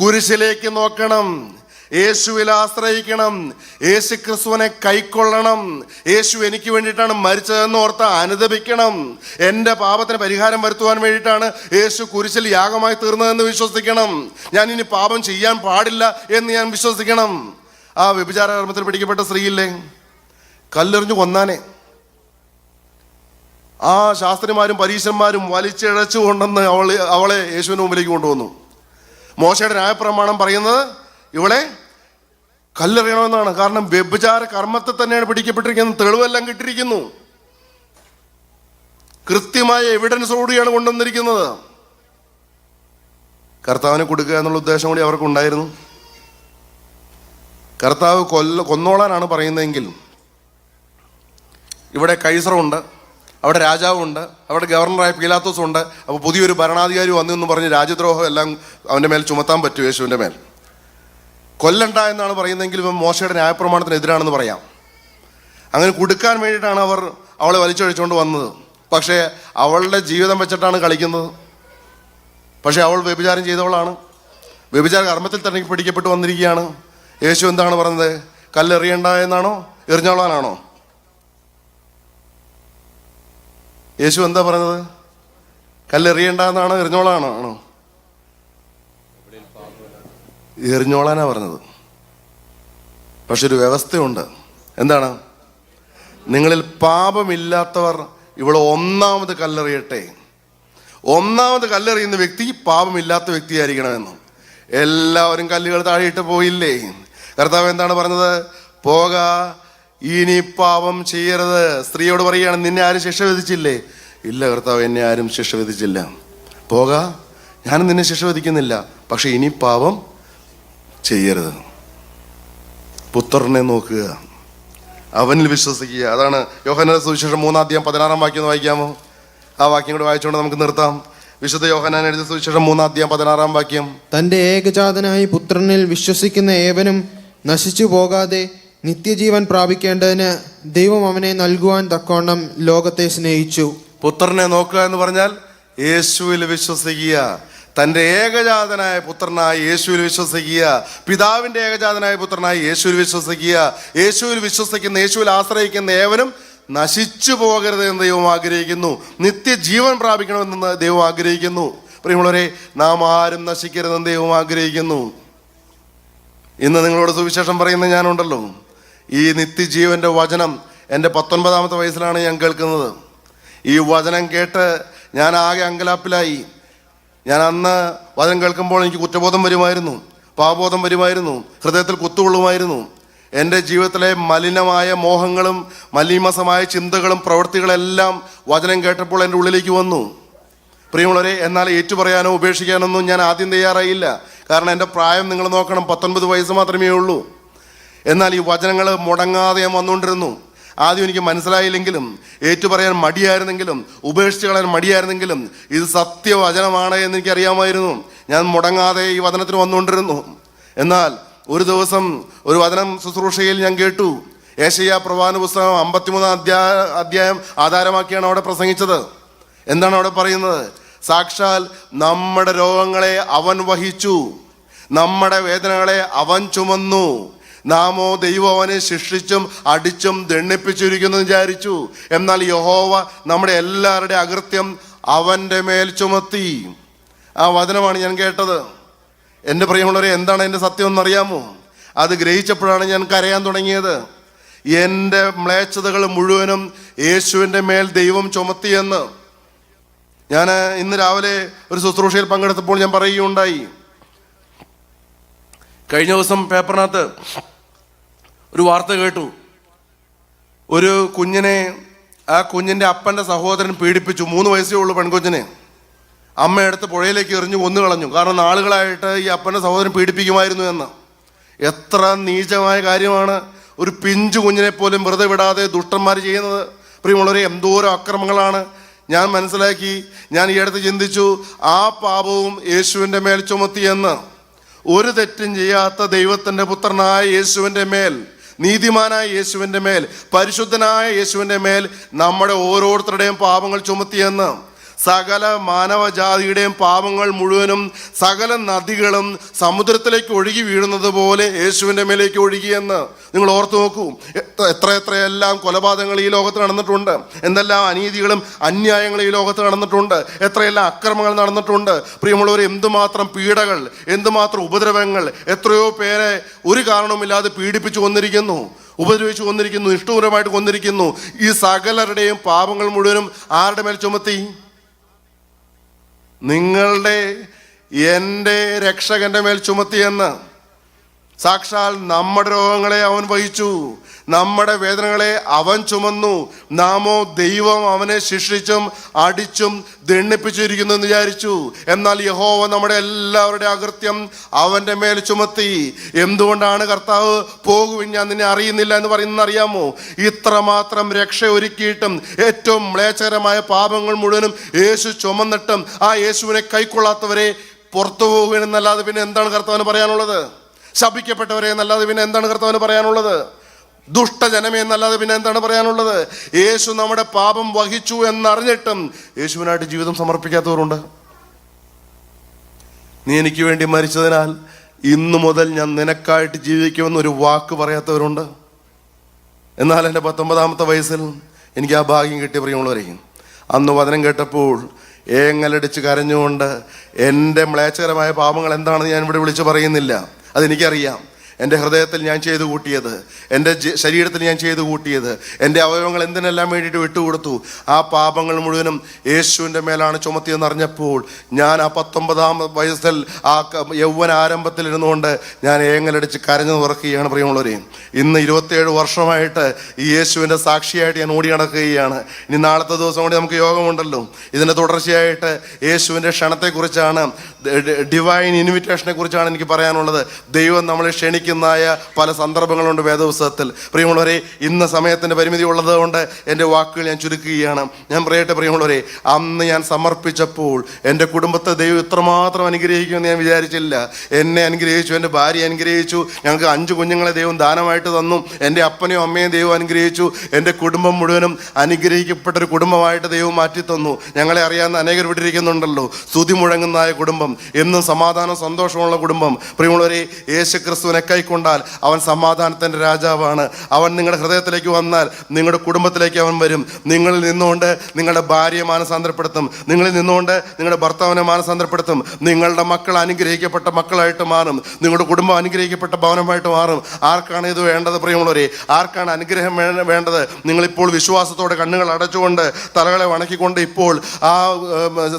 കുരിശിലേക്ക് നോക്കണം, യേശുവിൽ ആശ്രയിക്കണം, യേശു ക്രിസ്തുവിനെ കൈക്കൊള്ളണം. യേശു എനിക്ക് വേണ്ടിയിട്ടാണ് മരിച്ചതെന്ന് ഓർത്ത് അനുദപിക്കണം. എൻ്റെ പാപത്തിന് പരിഹാരം വരുത്തുവാൻ വേണ്ടിയിട്ടാണ് യേശു കുരിശിൽ യാഗമായി തീർന്നതെന്ന് വിശ്വസിക്കണം. ഞാൻ ഇനി പാപം ചെയ്യാൻ പാടില്ല എന്ന് ഞാൻ വിശ്വസിക്കണം. ആ വ്യഭിചാര കർമ്മത്തിൽ പിടിക്കപ്പെട്ട സ്ത്രീയില്ലേ, കല്ലെറിഞ്ഞു കൊന്നാനെ, ആ ശാസ്ത്രിമാരും പരീശന്മാരും വലിച്ചിഴച്ചു കൊണ്ടെന്ന് അവളെ യേശുവിൻ്റെ മുമ്പിലേക്ക് കൊണ്ടുവന്നു. മോശയുടെ ന്യായപ്രമാണം പറയുന്നത് ഇവളെ കല്ലെറിയണമെന്നാണ്. കാരണം വ്യഭിചാര കർമ്മത്തിൽ തന്നെയാണ് പിടിക്കപ്പെട്ടിരിക്കുന്നത്. തെളിവെല്ലാം കിട്ടിയിരിക്കുന്നു. കൃത്യമായ എവിഡൻസോടുകൂടിയാണ് കൊണ്ടുവന്നിരിക്കുന്നത്. കർത്താവിനെ കൊടുക്കുക എന്നുള്ള ഉദ്ദേശം കൂടി അവർക്കുണ്ടായിരുന്നു. കർത്താവ് കൊന്നോളാനാണ് പറയുന്നതെങ്കിൽ ഇവിടെ കൈസറുണ്ട്, അവിടെ രാജാവുണ്ട്, അവിടെ ഗവർണറായ പീലാത്തോസ് ഉണ്ട്. അപ്പോൾ പുതിയൊരു ഭരണാധികാരി വന്നു എന്ന് പറഞ്ഞ് രാജ്യദ്രോഹം എല്ലാം അവൻ്റെ മേൽ ചുമത്താൻ പറ്റും. യേശുവിൻ്റെ മേൽ കൊല്ലണ്ട എന്നാണ് പറയുന്നതെങ്കിൽ ഇവൻ മോശയുടെ ന്യായപ്രമാണത്തിന് എതിരാണെന്ന് പറയാം. അങ്ങനെ കൊടുക്കാൻ വേണ്ടിയിട്ടാണ് അവളെ വലിച്ചൊഴിച്ചുകൊണ്ട് വന്നത്. പക്ഷേ അവളുടെ ജീവിതം വെച്ചിട്ടാണ് കളിക്കുന്നത്. പക്ഷേ അവൾ വ്യഭിചാരം ചെയ്തവളാണ്. വ്യഭിചാര കർമ്മത്തിൽ തന്നെ പിടിക്കപ്പെട്ട് വന്നിരിക്കുകയാണ്. യേശു എന്താണ് പറഞ്ഞത്? കല്ലെറിയണ്ട എന്നാണോ? എറിഞ്ഞോളാനാണോ? യേശു എന്താ പറഞ്ഞത്? കല്ലെറിയണ്ടെന്നാണോ എറിഞ്ഞോളാണോ? ആണോ? എറിഞ്ഞോളാനാ പറഞ്ഞത്. പക്ഷെ ഒരു വ്യവസ്ഥയുണ്ട്. എന്താണ്? നിങ്ങളിൽ പാപമില്ലാത്തവർ ഇവിടെ ഒന്നാമത് കല്ലെറിയട്ടെ. ഒന്നാമത് കല്ലെറിയുന്ന വ്യക്തി പാപമില്ലാത്ത വ്യക്തിയായിരിക്കണമെന്ന്. എല്ലാവരും കല്ലുകൾ താഴെയിട്ട് പോയില്ലേ? കർത്താവ് എന്താണ് പറഞ്ഞത്? പോക, ഇനി പാപം ചെയ്യരുത്. സ്ത്രീയോട് പറയുകയാണ്, നിന്നെ ആരും ശിക്ഷ വിധിച്ചില്ലേ? ഇല്ല കർത്താവ്, എന്നെ ആരും ശിക്ഷ വിധിച്ചില്ല. പോക, ഞാൻ നിന്നെ ശിക്ഷ വിധിക്കുന്നില്ല, പക്ഷെ ഇനി പാപം ചെയ്യരുത്. പുത്രനെ നോക്കുക, അവനിൽ വിശ്വസിക്കുക. അതാണ് യോഹന്നാന്റെ സുവിശേഷം 3:16 വാക്യം വായിക്കാമോ? ആ വാക്യം കൂടെ വായിച്ചുകൊണ്ട് നമുക്ക് നിർത്താം. വിശുദ്ധ യോഹന്നാൻ എഴുതിയ സുവിശേഷം 3:16 വാക്യം. തന്റെ ഏകജാതനായ പുത്രനിൽ വിശ്വസിക്കുന്ന ഏവനും നശിച്ചു പോകാതെ നിത്യജീവൻ പ്രാപിക്കേണ്ടതിന് ദൈവം അവനെ നൽകുവാൻ തക്കവണ്ണം ലോകത്തെ സ്നേഹിച്ചു. പുത്രനെ നോക്കുക എന്ന് പറഞ്ഞാൽ യേശുവിൽ വിശ്വസിക്കുക. തൻ്റെ ഏകജാതനായ പുത്രനായ യേശുവിൽ വിശ്വസിക്കുക. പിതാവിൻ്റെ ഏകജാതനായ പുത്രനായ യേശുവിൽ വിശ്വസിക്കുക. യേശുവിൽ വിശ്വസിക്കുന്ന, യേശുവിൽ ആശ്രയിക്കുന്ന ഏവനും നശിച്ചു പോകരുത് എന്ന് ദൈവം ആഗ്രഹിക്കുന്നു. നിത്യജീവൻ പ്രാപിക്കണമെന്ന് ദൈവം ആഗ്രഹിക്കുന്നു. പ്രിയമുള്ളവരെ, നാം ആരും നശിക്കരുതെന്ന് ദൈവം ആഗ്രഹിക്കുന്നു. ഇന്ന് നിങ്ങളോട് സുവിശേഷം പറയുന്ന ഞാനുണ്ടല്ലോ, ഈ നിത്യജീവന്റെ വചനം എൻ്റെ 19ാമത്തെ വയസ്സിലാണ് ഞാൻ കേൾക്കുന്നത്. ഈ വചനം കേട്ട് ഞാൻ ആകെ അങ്കലാപ്പിലായി. ഞാൻ അന്ന് വചനം കേൾക്കുമ്പോൾ എനിക്ക് കുറ്റബോധം വരുമായിരുന്നു, പാപബോധം വരുമായിരുന്നു, ഹൃദയത്തിൽ കുത്തുകൊള്ളുമായിരുന്നു. എൻ്റെ ജീവിതത്തിലെ മലിനമായ മോഹങ്ങളും മലീമസമായ ചിന്തകളും പ്രവൃത്തികളെല്ലാം വചനം കേട്ടപ്പോൾ എൻ്റെ ഉള്ളിലേക്ക് വന്നു. പ്രിയമുള്ളവരെ, എന്നാൽ ഏറ്റുപറയാനോ ഉപേക്ഷിക്കാനൊന്നും ഞാൻ ആദ്യം തയ്യാറായില്ല. കാരണം എൻ്റെ പ്രായം നിങ്ങൾ നോക്കണം, 19 വയസ്സ് മാത്രമേ ഉള്ളൂ. എന്നാൽ ഈ വചനങ്ങൾ മുടങ്ങാതെ ഞാൻ വന്നുകൊണ്ടിരുന്നു. ആദ്യം എനിക്ക് മനസ്സിലായില്ലെങ്കിലും, ഏറ്റുപറയാൻ മടിയായിരുന്നെങ്കിലും, ഉപേക്ഷിച്ച് കളയാൻ മടിയായിരുന്നെങ്കിലും, ഇത് സത്യവചനമാണ് എന്ന് എനിക്കറിയാമായിരുന്നു. ഞാൻ മുടങ്ങാതെ ഈ വചനത്തിന് വന്നുകൊണ്ടിരുന്നു. എന്നാൽ ഒരു ദിവസം ഒരു വചനം ശുശ്രൂഷയിൽ ഞാൻ കേട്ടു. യെശയ്യാ പ്രവാചന പുസ്തകം 53 അധ്യായം ആധാരമാക്കിയാണ് അവിടെ പ്രസംഗിച്ചത്. എന്താണ് അവിടെ പറയുന്നത്? സാക്ഷാൽ നമ്മുടെ രോഗങ്ങളെ അവൻ വഹിച്ചു, നമ്മുടെ വേദനകളെ അവൻ ചുമന്നു, നാമോ ദൈവം അവനെ ശിക്ഷിച്ചും അടിച്ചും ദണ്ഡിപ്പിച്ചിരിക്കുന്നു വിചാരിച്ചു. എന്നാൽ യഹോവ നമ്മുടെ എല്ലാവരുടെ അകൃത്യം അവൻ്റെ മേൽ ചുമത്തി. ആ വചനമാണ് ഞാൻ കേട്ടത്. എൻ്റെ പ്രിയമുള്ളവരെ, എന്താണ് എൻ്റെ സത്യം എന്നറിയാമോ? അത് ഗ്രഹിച്ചപ്പോഴാണ് ഞാൻ കരയാൻ തുടങ്ങിയത്. എൻ്റെ മ്ലേച്ഛതകൾ മുഴുവനും യേശുവിൻ്റെ മേൽ ദൈവം ചുമത്തിയെന്ന്. ഞാൻ ഇന്ന് രാവിലെ ഒരു ശുശ്രൂഷയിൽ പങ്കെടുത്തപ്പോൾ ഞാൻ പറയുകയുണ്ടായി. കഴിഞ്ഞ ദിവസം പേപ്പറിനകത്ത് ഒരു വാർത്ത കേട്ടു. ഒരു കുഞ്ഞിനെ, ആ കുഞ്ഞിൻ്റെ അപ്പൻ്റെ സഹോദരൻ പീഡിപ്പിച്ചു. 3 വയസ്സേ ഉള്ളൂ പെൺകുഞ്ഞിനെ. അമ്മയെടുത്ത് പുഴയിലേക്ക് എറിഞ്ഞു കൊന്നു കളഞ്ഞു. കാരണം നാളുകളായിട്ട് ഈ അപ്പൻ്റെ സഹോദരൻ പീഡിപ്പിക്കുമായിരുന്നു എന്ന്. എത്ര നീചമായ കാര്യമാണ് ഒരു പിഞ്ചു കുഞ്ഞിനെ പോലും വെറുതെ വിടാതെ ദുഷ്ടന്മാർ ചെയ്യുന്നത്. പ്രിയമുള്ളവരെ, എന്തോരം അക്രമങ്ങളാണ്. ഞാൻ മനസ്സിലാക്കി, ഞാൻ ഈ അടുത്ത് ചിന്തിച്ചു, ആ പാപവും യേശുവിൻ്റെ മേൽ ചുമത്തിയെന്ന്. ഒരു തെറ്റും ചെയ്യാത്ത ദൈവത്തിൻ്റെ പുത്രനായ യേശുവിൻ്റെ മേൽ, നീതിമാനായ യേശുവിൻ്റെ മേൽ, പരിശുദ്ധനായ യേശുവിൻ്റെ മേൽ നമ്മുടെ ഓരോരുത്തരുടെയും പാപങ്ങൾ ചുമത്തിയെന്ന്. സകല മാനവജാതിയുടെയും പാപങ്ങൾ മുഴുവനും സകല നദികളും സമുദ്രത്തിലേക്ക് ഒഴുകി വീഴുന്നത് പോലെ യേശുവിൻ്റെ മേലേക്ക് ഒഴുകിയെന്ന് നിങ്ങൾ ഓർത്തു നോക്കൂ. എത്രയെല്ലാം കൊലപാതകങ്ങൾ ഈ ലോകത്ത് നടന്നിട്ടുണ്ട്, എന്തെല്ലാം അനീതികളും അന്യായങ്ങളും ഈ ലോകത്ത് നടന്നിട്ടുണ്ട്, എത്രയെല്ലാം അക്രമങ്ങൾ നടന്നിട്ടുണ്ട്. പ്രിയമുള്ളവർ, എന്തുമാത്രം പീഡകൾ, എന്തുമാത്രം ഉപദ്രവങ്ങൾ, എത്രയോ പേരെ ഒരു കാരണവുമില്ലാതെ പീഡിപ്പിച്ചു കൊന്നിരിക്കുന്നു, ഉപദ്രവിച്ചു കൊന്നിരിക്കുന്നു, ഇഷ്ടപൂർവമായിട്ട് കൊന്നിരിക്കുന്നു. ഈ സകലരുടെയും പാപങ്ങൾ മുഴുവനും ആരുടെ മേൽ ചുമത്തി? നിങ്ങളുടെ, എൻ്റെ രക്ഷകന്റെ മേൽ ചുമത്തിയെന്ന്. സാക്ഷാൽ നമ്മുടെ രോഗങ്ങളെ അവൻ വഹിച്ചു, നമ്മുടെ വേദനകളെ അവൻ ചുമന്നു, നാമോ ദൈവം അവനെ ശിക്ഷിച്ചും അടിച്ചും ദണ്ഡിപ്പിച്ചിരിക്കുന്നു എന്ന് വിചാരിച്ചു. എന്നാൽ യഹോവ നമ്മുടെ എല്ലാവരുടെ അകൃത്യം അവൻ്റെ മേൽ ചുമത്തി. എന്തുകൊണ്ടാണ് കർത്താവ് പോകുവിൻ ഞാൻ നിന്നെ അറിയുന്നില്ല എന്ന് പറയുന്നത് അറിയാമോ? ഇത്രമാത്രം രക്ഷ ഒരുക്കിയിട്ടും ഏറ്റവും മ്ലേച്ഛകരമായ പാപങ്ങൾ മുഴുവനും യേശു ചുമന്നിട്ടും ആ യേശുവിനെ കൈക്കൊള്ളാത്തവരെ പുറത്തു പോകുകയെന്നല്ലാതെ പിന്നെ എന്താണ് കർത്താവിന് പറയാനുള്ളത്? ശപിക്കപ്പെട്ടവരെ എന്നല്ലാതെ പിന്നെ എന്താണ് കർത്താവിന് പറയാനുള്ളത്? ദുഷ്ടജനമേ എന്നല്ലാതെ പിന്നെ എന്താണ് പറയാനുള്ളത്? യേശു നമ്മുടെ പാപം വഹിച്ചു എന്നറിഞ്ഞിട്ടും യേശുവിനായിട്ട് ജീവിതം സമർപ്പിക്കാത്തവരുണ്ട്. നീ എനിക്ക് വേണ്ടി മരിച്ചതിനാൽ ഇന്നു മുതൽ ഞാൻ നിനക്കായിട്ട് ജീവിക്കുമെന്നൊരു വാക്ക് പറയാത്തവരുണ്ട്. എന്നാൽ എൻ്റെ 19-ാമത്തെ വയസ്സിൽ എനിക്ക് ആ ഭാഗ്യം കിട്ടിയ പ്രിയമുള്ളവരെ, അന്ന് വചനം കേട്ടപ്പോൾ ഏങ്ങലടിച്ച് കരഞ്ഞുകൊണ്ട് എൻ്റെ മ്ലേച്ഛകരമായ പാപങ്ങൾ എന്താണെന്ന് ഞാൻ ഇവിടെ വിളിച്ചു പറയുന്നില്ല. അതെനിക്കറിയാം. എൻ്റെ ഹൃദയത്തിൽ ഞാൻ ചെയ്തു കൂട്ടിയത്, എൻ്റെ ശരീരത്തിൽ ഞാൻ ചെയ്തു കൂട്ടിയത്, എൻ്റെ അവയവങ്ങൾ എന്തിനെല്ലാം വേണ്ടിയിട്ട് വിട്ടുകൊടുത്തു, ആ പാപങ്ങൾ മുഴുവനും യേശുവിൻ്റെ മേലാണ് ചുമത്തിയെന്ന് അറിഞ്ഞപ്പോൾ ഞാൻ ആ 19-ാം വയസ്സിൽ ആ യൗവന ആരംഭത്തിൽ ഇരുന്നുകൊണ്ട് ഞാൻ ഏങ്ങലടിച്ച് കരഞ്ഞു തുറക്കുകയാണ് പ്രിയമുള്ളവരെ. ഇന്ന് 27 വർഷമായിട്ട് ഈ യേശുവിൻ്റെ സാക്ഷിയായിട്ട് ഞാൻ ഓടി നടക്കുകയാണ്. ഇനി നാളത്തെ ദിവസം കൂടി നമുക്ക് യോഗമുണ്ടല്ലോ. ഇതിൻ്റെ തുടർച്ചയായിട്ട് യേശുവിൻ്റെ ക്ഷണത്തെക്കുറിച്ചാണ്, ഡിവൈൻ ഇൻവിറ്റേഷനെ കുറിച്ചാണ് എനിക്ക് പറയാനുള്ളത്. ദൈവം നമ്മളെ ക്ഷണിക്കുന്നതായ പല സന്ദർഭങ്ങളുണ്ട് വേദപുസ്തകത്തിൽ. പ്രിയമുള്ളവരെ, ഇന്ന് സമയത്തിൻ്റെ പരിമിതി ഉള്ളത് കൊണ്ട് എൻ്റെ വാക്കുകൾ ഞാൻ ചുരുക്കുകയാണ്. ഞാൻ പറയട്ടെ പ്രിയമുള്ളവരെ, അന്ന് ഞാൻ സമർപ്പിച്ചപ്പോൾ എൻ്റെ കുടുംബത്തെ ദൈവം ഇത്രമാത്രം അനുഗ്രഹിക്കുമെന്ന് ഞാൻ വിചാരിച്ചില്ല. എന്നെ അനുഗ്രഹിച്ചു, എൻ്റെ ഭാര്യ അനുഗ്രഹിച്ചു, ഞങ്ങൾക്ക് 5 കുഞ്ഞുങ്ങളെ ദൈവം ദാനമായിട്ട് തന്നു, എൻ്റെ അപ്പനെയും അമ്മയും ദൈവം അനുഗ്രഹിച്ചു, എൻ്റെ കുടുംബം മുഴുവനും അനുഗ്രഹിക്കപ്പെട്ടൊരു കുടുംബമായിട്ട് ദൈവം മാറ്റി തന്നു. ഞങ്ങളെ അറിയാവുന്ന അനേകർ വിട്ടിരിക്കുന്നുണ്ടല്ലോ. സ്തുതി മുഴങ്ങുന്നതായ കുടുംബം, എന്നും സമാധാനം സന്തോഷമുള്ള കുടുംബം. പ്രിയമുള്ളവരെ, യേശു ക്രിസ്തുവിനെ കൈക്കൊണ്ടാൽ അവൻ സമാധാനത്തിൻ്റെ രാജാവാണ്. അവൻ നിങ്ങളുടെ ഹൃദയത്തിലേക്ക് വന്നാൽ നിങ്ങളുടെ കുടുംബത്തിലേക്ക് അവൻ വരും. നിങ്ങളിൽ നിന്നുകൊണ്ട് നിങ്ങളുടെ ഭാര്യയെ മാനസാന്തരപ്പെടുത്തും, നിങ്ങളിൽ നിന്നുകൊണ്ട് നിങ്ങളുടെ ഭർത്താവിനെ മാനസാന്തരപ്പെടുത്തും. നിങ്ങളുടെ മക്കൾ അനുഗ്രഹിക്കപ്പെട്ട മക്കളായിട്ട് മാറും, നിങ്ങളുടെ കുടുംബം അനുഗ്രഹിക്കപ്പെട്ട ഭവനമായിട്ട് മാറും. ആർക്കാണ് ഇത് വേണ്ടത് പ്രിയമുള്ളവരെ? ആർക്കാണ് അനുഗ്രഹം വേണ്ടത്? നിങ്ങളിപ്പോൾ വിശ്വാസത്തോടെ കണ്ണുകൾ അടച്ചുകൊണ്ട് തലകളെ വണക്കിക്കൊണ്ട് ഇപ്പോൾ ആ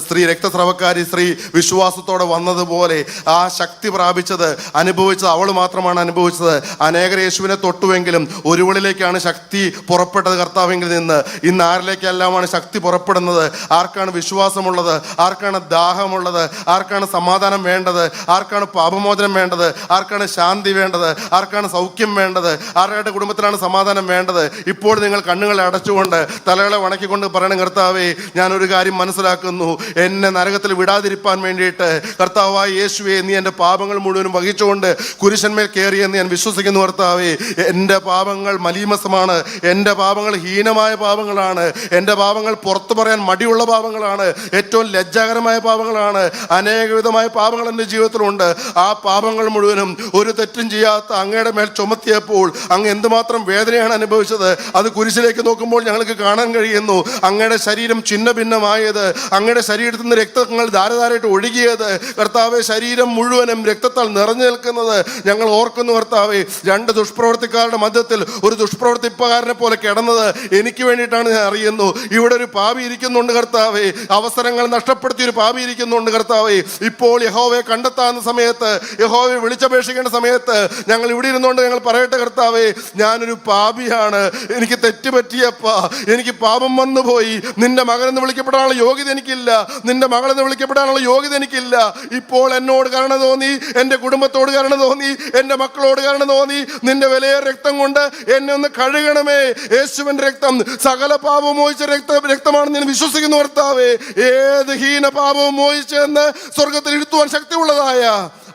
സ്ത്രീ, രക്തസ്രവക്കാരി സ്ത്രീ വിശ്വാസത്തോടെ വന്നതുപോലെ ആ ശക്തി പ്രാപിച്ചത്, അനുഭവിച്ചത് അവൾ മാത്രമാണ് അനുഭവിച്ചത്. അനേകർ യേശുവിനെ തൊട്ടുവെങ്കിലും ഒരുവളിലേക്കാണ് ശക്തി പുറപ്പെട്ടത് കർത്താവിങ്കിൽ നിന്ന്. ഇന്ന് ആരിലേക്കെല്ലാമാണ് ശക്തി പുറപ്പെടുന്നത്? ആർക്കാണ് വിശ്വാസമുള്ളത്? ആർക്കാണ് ദാഹമുള്ളത്? ആർക്കാണ് സമാധാനം വേണ്ടത്? ആർക്കാണ് പാപമോചനം വേണ്ടത്? ആർക്കാണ് ശാന്തി വേണ്ടത്? ആർക്കാണ് സൗഖ്യം വേണ്ടത്? ആരുടെ കുടുംബത്തിലാണ് സമാധാനം വേണ്ടത്? ഇപ്പോൾ നിങ്ങൾ കണ്ണുകളെ അടച്ചുകൊണ്ട് തലകളെ വണക്കിക്കൊണ്ട് പറയണം, കർത്താവേ, ഞാനൊരു കാര്യം മനസ്സിലാക്കുന്നു. എന്നെ നരകത്തിൽ വിടാതിരിപ്പാൻ വേണ്ടിയിട്ട് കർത്താവായ യേശുവേ, നീ എൻ്റെ പാപങ്ങൾ മുഴുവനും വഹിച്ചുകൊണ്ട് കുരിശന്മേൽ കയറിയെന്ന് ഞാൻ വിശ്വസിക്കുന്നു. കർത്താവേ, എൻ്റെ പാപങ്ങൾ മലീമസമാണ്, എൻ്റെ പാപങ്ങൾ ഹീനമായ പാപങ്ങളാണ്, എൻ്റെ പാപങ്ങൾ പുറത്തു പറയാൻ മടിയുള്ള പാപങ്ങളാണ്, ഏറ്റവും ലജ്ജാകരമായ പാപങ്ങളാണ്. അനേകവിധമായ പാപങ്ങൾ എൻ്റെ ജീവിതത്തിലുണ്ട്. ആ പാപങ്ങൾ മുഴുവനും ഒരു തെറ്റും ചെയ്യാത്ത അങ്ങയുടെ മേൽ ചുമത്തിയപ്പോൾ അങ്ങ് എന്തുമാത്രം വേദനയാണ് അനുഭവിച്ചത്. അത് കുരിശിലേക്ക് നോക്കുമ്പോൾ ഞങ്ങൾക്ക് കാണാൻ കഴിയുന്നു. അങ്ങയുടെ ശരീരം ചിന്ന ഭിന്നമായത്, അങ്ങയുടെ ശരീരത്തിൽ നിന്ന് രക്തങ്ങൾ ധാരധാരമായിട്ട് ഒഴുകിയത്, കർത്താവെ, ശരീരം മുഴുവനും രക്തത്താൽ നിറഞ്ഞു നിൽക്കുന്നത് ഞങ്ങൾ ഓർക്കുന്നു. കർത്താവെ, 2 ദുഷ്പ്രവർത്തിക്കാരുടെ മധ്യത്തിൽ ഒരു ദുഷ്പ്രവർത്തിപ്പകാരനെ പോലെ കിടന്നത് എനിക്ക് വേണ്ടിയിട്ടാണ് ഞാൻ അറിയുന്നു. ഇവിടെ ഒരു പാപി ഇരിക്കുന്നുണ്ട് കർത്താവെ, അവസരങ്ങൾ നഷ്ടപ്പെടുത്തിയൊരു പാപി ഇരിക്കുന്നുണ്ട് കർത്താവെ. ഇപ്പോൾ യഹോവയെ കണ്ടെത്താവുന്ന സമയത്ത്, യഹോവയെ വിളിച്ചപേക്ഷിക്കേണ്ട സമയത്ത് ഞങ്ങൾ ഇവിടെ ഇരുന്നുകൊണ്ട് ഞങ്ങൾ പറയട്ടെ, കർത്താവെ, ഞാനൊരു പാപിയാണ്, എനിക്ക് തെറ്റുപറ്റിയപ്പാ, എനിക്ക് പാപം വന്നുപോയി. നിന്റെ മകനെന്ന് വിളിക്കപ്പെടാനുള്ള യോഗ്യത എനിക്കില്ല, നിന്റെ മകളെന്ന് വിളിക്കപ്പെടാനുള്ള യോഗ്യത എനിക്കില്ല. ഇപ്പോൾ എന്നോട് കരുണ തോന്നി, എൻ്റെ കുടുംബത്തോട് കരുണ തോന്നി, എൻ്റെ മക്കളോട് കരുണ തോന്നി. നിന്റെ വിലയേറിയ രക്തം കൊണ്ട് എന്നെ ഒന്ന് കഴുകണമേ. യേശുവിൻ്റെ രക്തം സകല പാപവും മോചിച്ച രക്തമാണെന്ന് ഞാൻ വിശ്വസിക്കുന്നു. കർത്താവേ, ഏത് ഹീന പാപവും മോചിച്ചെന്ന് സ്വർഗത്തിൽ ഇരുത്തുവാൻ ശക്തിയുള്ളതായ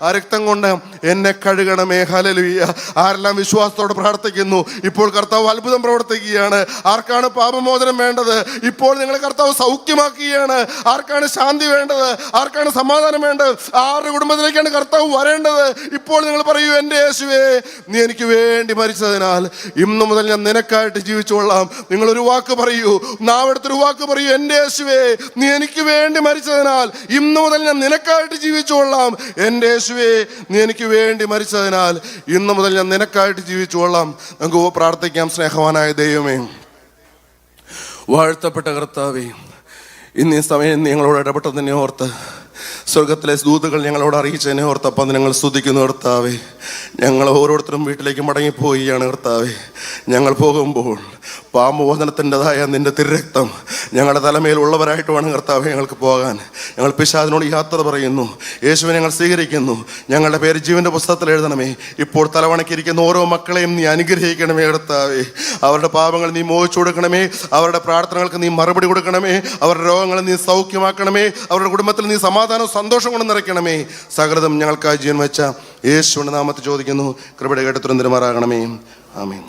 ആ രക്തം കൊണ്ട് എന്നെ കഴുകണമേ. ഹല്ലേലൂയ. ആരെല്ലാം വിശ്വാസത്തോടെ പ്രാർത്ഥിക്കുന്നു, ഇപ്പോൾ കർത്താവ് അത്ഭുതം പ്രവർത്തിക്കുകയാണ്. ആർക്കാണ് പാപമോചനം വേണ്ടത്? ഇപ്പോൾ നിങ്ങളെ കർത്താവ് സൗഖ്യമാക്കുകയാണ്. ആർക്കാണ് ശാന്തി വേണ്ടത്? ആർക്കാണ് സമാധാനം വേണ്ടത്? ആരുടെ കുടുംബത്തിലേക്കാണ് കർത്താവ് വരേണ്ടത്? ഇപ്പോൾ നിങ്ങൾ പറയൂ, എൻ്റെ യേശുവേ, നീ എനിക്ക് വേണ്ടി മരിച്ചതിനാൽ ഇന്നു മുതൽ ഞാൻ നിനക്കായിട്ട് ജീവിച്ചോളാം. നിങ്ങളൊരു വാക്ക് പറയൂ, നാവെടുത്തൊരു വാക്ക് പറയൂ, എൻ്റെ യേശുവേ, നീ എനിക്ക് വേണ്ടി മരിച്ചതിനാൽ ഇന്നു മുതൽ ഞാൻ നിനക്കായിട്ട് ജീവിച്ചോളാം. എൻ്റെ യേശുവേ, നീ എനിക്ക് വേണ്ടി മരിച്ചതിനാൽ ഇന്നു മുതൽ ഞാൻ നിനക്കായിട്ട് ജീവിച്ചോളാം. നമുക്ക് പ്രാർത്ഥിക്കാം. സ്നേഹവാനായ ദൈവമേ, വാഴ്ത്തപ്പെട്ട കർത്താവേ, ഇന്ന് ഈ സമയം ഞങ്ങളോട് ഇടപെട്ടതിനെ ഓർത്ത്, സ്വർഗത്തിലെ ദൂതകൾ ഞങ്ങളോട് അറിയിച്ചതിനെ ഓർത്തപ്പം ഞങ്ങൾ സ്തുതിക്കുന്നു. കർത്താവേ, ഞങ്ങൾ ഓരോരുത്തരും വീട്ടിലേക്ക് മടങ്ങിപ്പോവുകയാണ്. കർത്താവേ, ഞങ്ങൾ പോകുമ്പോൾ പാപമോചനത്തിൻ്റെതായ നിൻ്റെ തിരുരക്തം ഞങ്ങളുടെ തലമേലുള്ളവരായിട്ട് വേണം കർത്താവേ ഞങ്ങൾക്ക് പോകാൻ. ഞങ്ങൾ പിശാചിനോട് യാത്ര പറയുന്നു. യേശുവിനെ ഞങ്ങൾ സ്വീകരിക്കുന്നു. ഞങ്ങളുടെ പേര് ജീവൻ്റെ പുസ്തകത്തിൽ എഴുതണമേ. ഇപ്പോൾ തലവണക്കിരിക്കുന്ന ഓരോ മക്കളെയും നീ അനുഗ്രഹിക്കണമേ കർത്താവേ. അവരുടെ പാപങ്ങൾ നീ മോചിച്ചു കൊടുക്കണമേ. അവരുടെ പ്രാർത്ഥനകൾക്ക് നീ മറുപടി കൊടുക്കണമേ. അവരുടെ രോഗങ്ങളെ നീ സൗഖ്യമാക്കണമേ. അവരുടെ കുടുംബത്തിൽ നീ സമാധാനവും സന്തോഷം കൊണ്ട് നിറയ്ക്കണമേ. സകൃതം ഞങ്ങൾക്കായി ജീവൻ വെച്ച യേശുവിൻ്റെ നാമത്തിൽ ചോദിക്കുന്നു. കൃപയുടെ കേട്ട് തുരന്തരമാറാകണമേ. ആമേൻ.